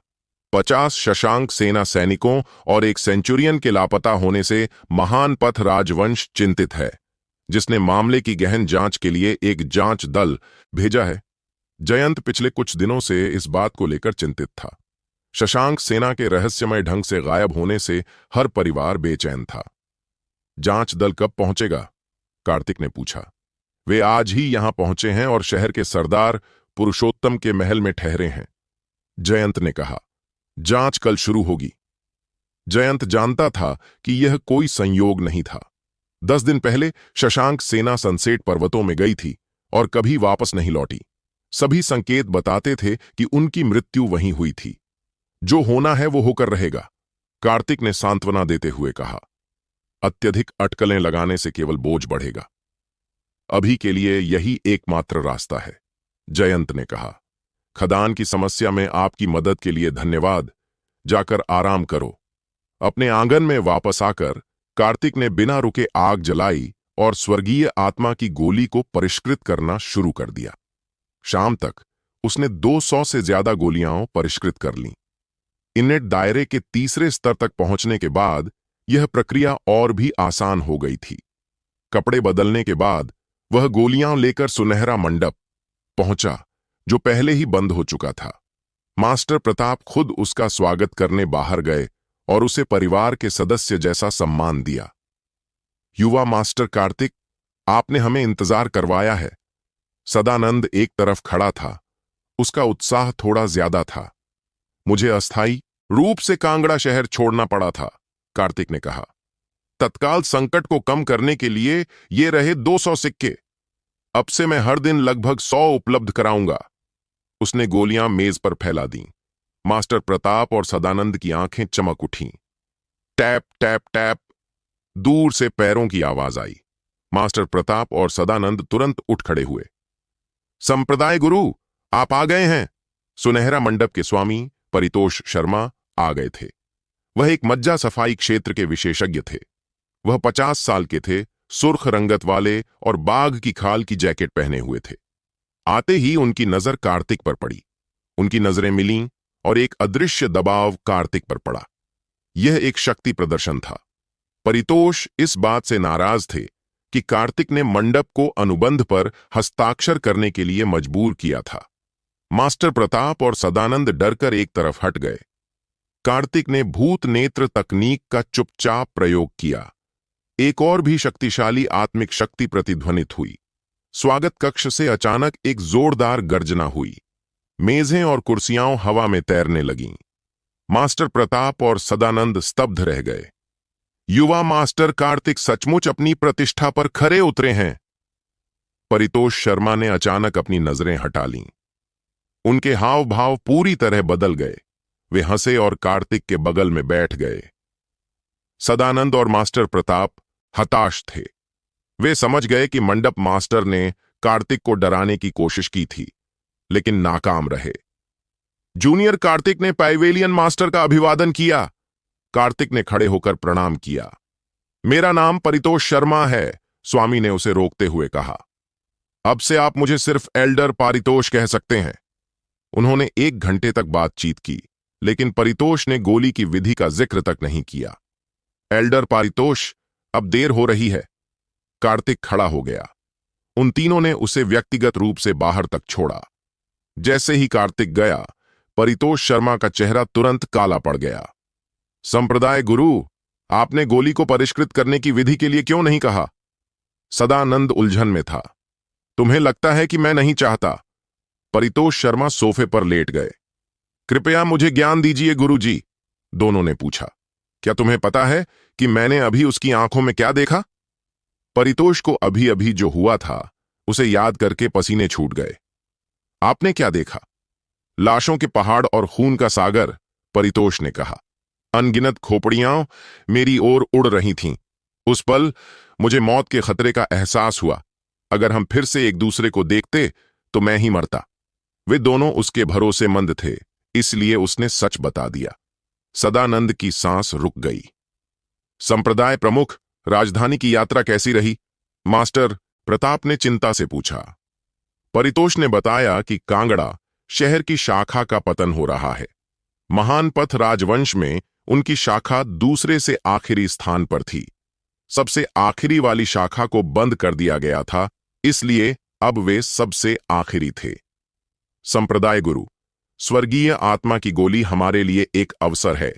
50 शशांक सेना सैनिकों और एक सेंचुरियन के लापता होने से महान पथ राजवंश चिंतित है, जिसने मामले की गहन जांच के लिए एक जांच दल भेजा है। जयंत पिछले कुछ दिनों से इस बात को लेकर चिंतित था। शशांक सेना के रहस्यमय ढंग से गायब होने से हर परिवार बेचैन था। जांच दल कब पहुंचेगा? कार्तिक ने पूछा। वे आज ही यहां पहुंचे हैं और शहर के सरदार पुरुषोत्तम के महल में ठहरे हैं, जयंत ने कहा। जांच कल शुरू होगी। जयंत जानता था कि यह कोई संयोग नहीं था। 10 दिन पहले शशांक सेना सनसेट पर्वतों में गई थी और कभी वापस नहीं लौटी। सभी संकेत बताते थे कि उनकी मृत्यु वहीं हुई थी। जो होना है वो होकर रहेगा, कार्तिक ने सांत्वना देते हुए कहा। अत्यधिक अटकलें लगाने से केवल बोझ बढ़ेगा। अभी के लिए यही एकमात्र रास्ता है, जयंत ने कहा। खदान की समस्या में आपकी मदद के लिए धन्यवाद। जाकर आराम करो। अपने आंगन में वापस आकर कार्तिक ने बिना रुके आग जलाई और स्वर्गीय आत्मा की गोली को परिष्कृत करना शुरू कर दिया। शाम तक उसने 200 से ज्यादा गोलियां परिष्कृत कर लीं। इनेट दायरे के तीसरे स्तर तक पहुंचने के बाद यह प्रक्रिया और भी आसान हो गई थी। कपड़े बदलने के बाद वह गोलियां लेकर सुनहरा मंडप पहुंचा, जो पहले ही बंद हो चुका था। मास्टर प्रताप खुद उसका स्वागत करने बाहर गए और उसे परिवार के सदस्य जैसा सम्मान दिया। युवा मास्टर कार्तिक, आपने हमें इंतजार करवाया है। सदानंद एक तरफ खड़ा था। उसका उत्साह थोड़ा ज्यादा था। मुझे अस्थायी रूप से कांगड़ा शहर छोड़ना पड़ा था, कार्तिक ने कहा। तत्काल संकट को कम करने के लिए ये रहे 200 सिक्के। अब से मैं हर दिन लगभग 100 उपलब्ध कराऊंगा। उसने गोलियां मेज पर फैला दी। मास्टर प्रताप और सदानंद की आंखें चमक उठीं। टैप टैप टैप, दूर से पैरों की आवाज आई। मास्टर प्रताप और सदानंद तुरंत उठ खड़े हुए। संप्रदाय गुरु, आप आ गए हैं। सुनहरा मंडप के स्वामी परितोष शर्मा आ गए थे। वह एक मज्जा सफाई क्षेत्र के विशेषज्ञ थे। वह 50 साल के थे, सुर्ख रंगत वाले और बाघ की खाल की जैकेट पहने हुए थे। आते ही उनकी नजर कार्तिक पर पड़ी। उनकी नजरें मिलीं और एक अदृश्य दबाव कार्तिक पर पड़ा। यह एक शक्ति प्रदर्शन था। परितोष इस बात से नाराज थे कि कार्तिक ने मंडप को अनुबंध पर हस्ताक्षर करने के लिए मजबूर किया था। मास्टर प्रताप और सदानंद डरकर एक तरफ हट गए। कार्तिक ने भूत नेत्र तकनीक का चुपचाप प्रयोग किया। एक और भी शक्तिशाली आत्मिक शक्ति प्रतिध्वनित हुई। स्वागत कक्ष से अचानक एक जोरदार गर्जना हुई। मेजें और कुर्सियां हवा में तैरने लगीं। मास्टर प्रताप और सदानंद स्तब्ध रह गए। युवा मास्टर कार्तिक सचमुच अपनी प्रतिष्ठा पर खरे उतरे हैं। परितोष शर्मा ने अचानक अपनी नजरें हटा लीं। उनके हाव भाव पूरी तरह बदल गए। वे हंसे और कार्तिक के बगल में बैठ गए। सदानंद और मास्टर प्रताप हताश थे। वे समझ गए कि मंडप मास्टर ने कार्तिक को डराने की कोशिश की थी, लेकिन नाकाम रहे। जूनियर कार्तिक ने पाइवेलियन मास्टर का अभिवादन किया। कार्तिक ने खड़े होकर प्रणाम किया। मेरा नाम परितोष शर्मा है, स्वामी ने उसे रोकते हुए कहा। अब से आप मुझे सिर्फ एल्डर पारितोष कह सकते हैं। उन्होंने 1 घंटे तक बातचीत की, लेकिन परितोष ने गोली की विधि का जिक्र तक नहीं किया। एल्डर पारितोष, अब देर हो रही है। कार्तिक खड़ा हो गया। उन तीनों ने उसे व्यक्तिगत रूप से बाहर तक छोड़ा। जैसे ही कार्तिक गया, परितोष शर्मा का चेहरा तुरंत काला पड़ गया। संप्रदाय गुरु, आपने गोली को परिष्कृत करने की विधि के लिए क्यों नहीं कहा? सदानंद उलझन में था। तुम्हें लगता है कि मैं नहीं चाहता? परितोष शर्मा सोफे पर लेट गए। कृपया मुझे ज्ञान दीजिए गुरुजी, दोनों ने पूछा। क्या तुम्हें पता है कि मैंने अभी उसकी आंखों में क्या देखा? परितोष को अभी अभी जो हुआ था उसे याद करके पसीने छूट गए। आपने क्या देखा? लाशों के पहाड़ और खून का सागर, परितोष ने कहा। अनगिनत खोपड़ियां मेरी ओर उड़ रही थीं। उस पल मुझे मौत के खतरे का एहसास हुआ। अगर हम फिर से एक दूसरे को देखते तो मैं ही मरता। वे दोनों उसके भरोसेमंद थे, इसलिए उसने सच बता दिया। सदानंद की सांस रुक गई। संप्रदाय प्रमुख, राजधानी की यात्रा कैसी रही? मास्टर प्रताप ने चिंता से पूछा। परितोष ने बताया कि कांगड़ा शहर की शाखा का पतन हो रहा है। महान पथ राजवंश में उनकी शाखा दूसरे से आखिरी स्थान पर थी। सबसे आखिरी वाली शाखा को बंद कर दिया गया था, इसलिए अब वे सबसे आखिरी थे। संप्रदाय गुरु, स्वर्गीय आत्मा की गोली हमारे लिए एक अवसर है।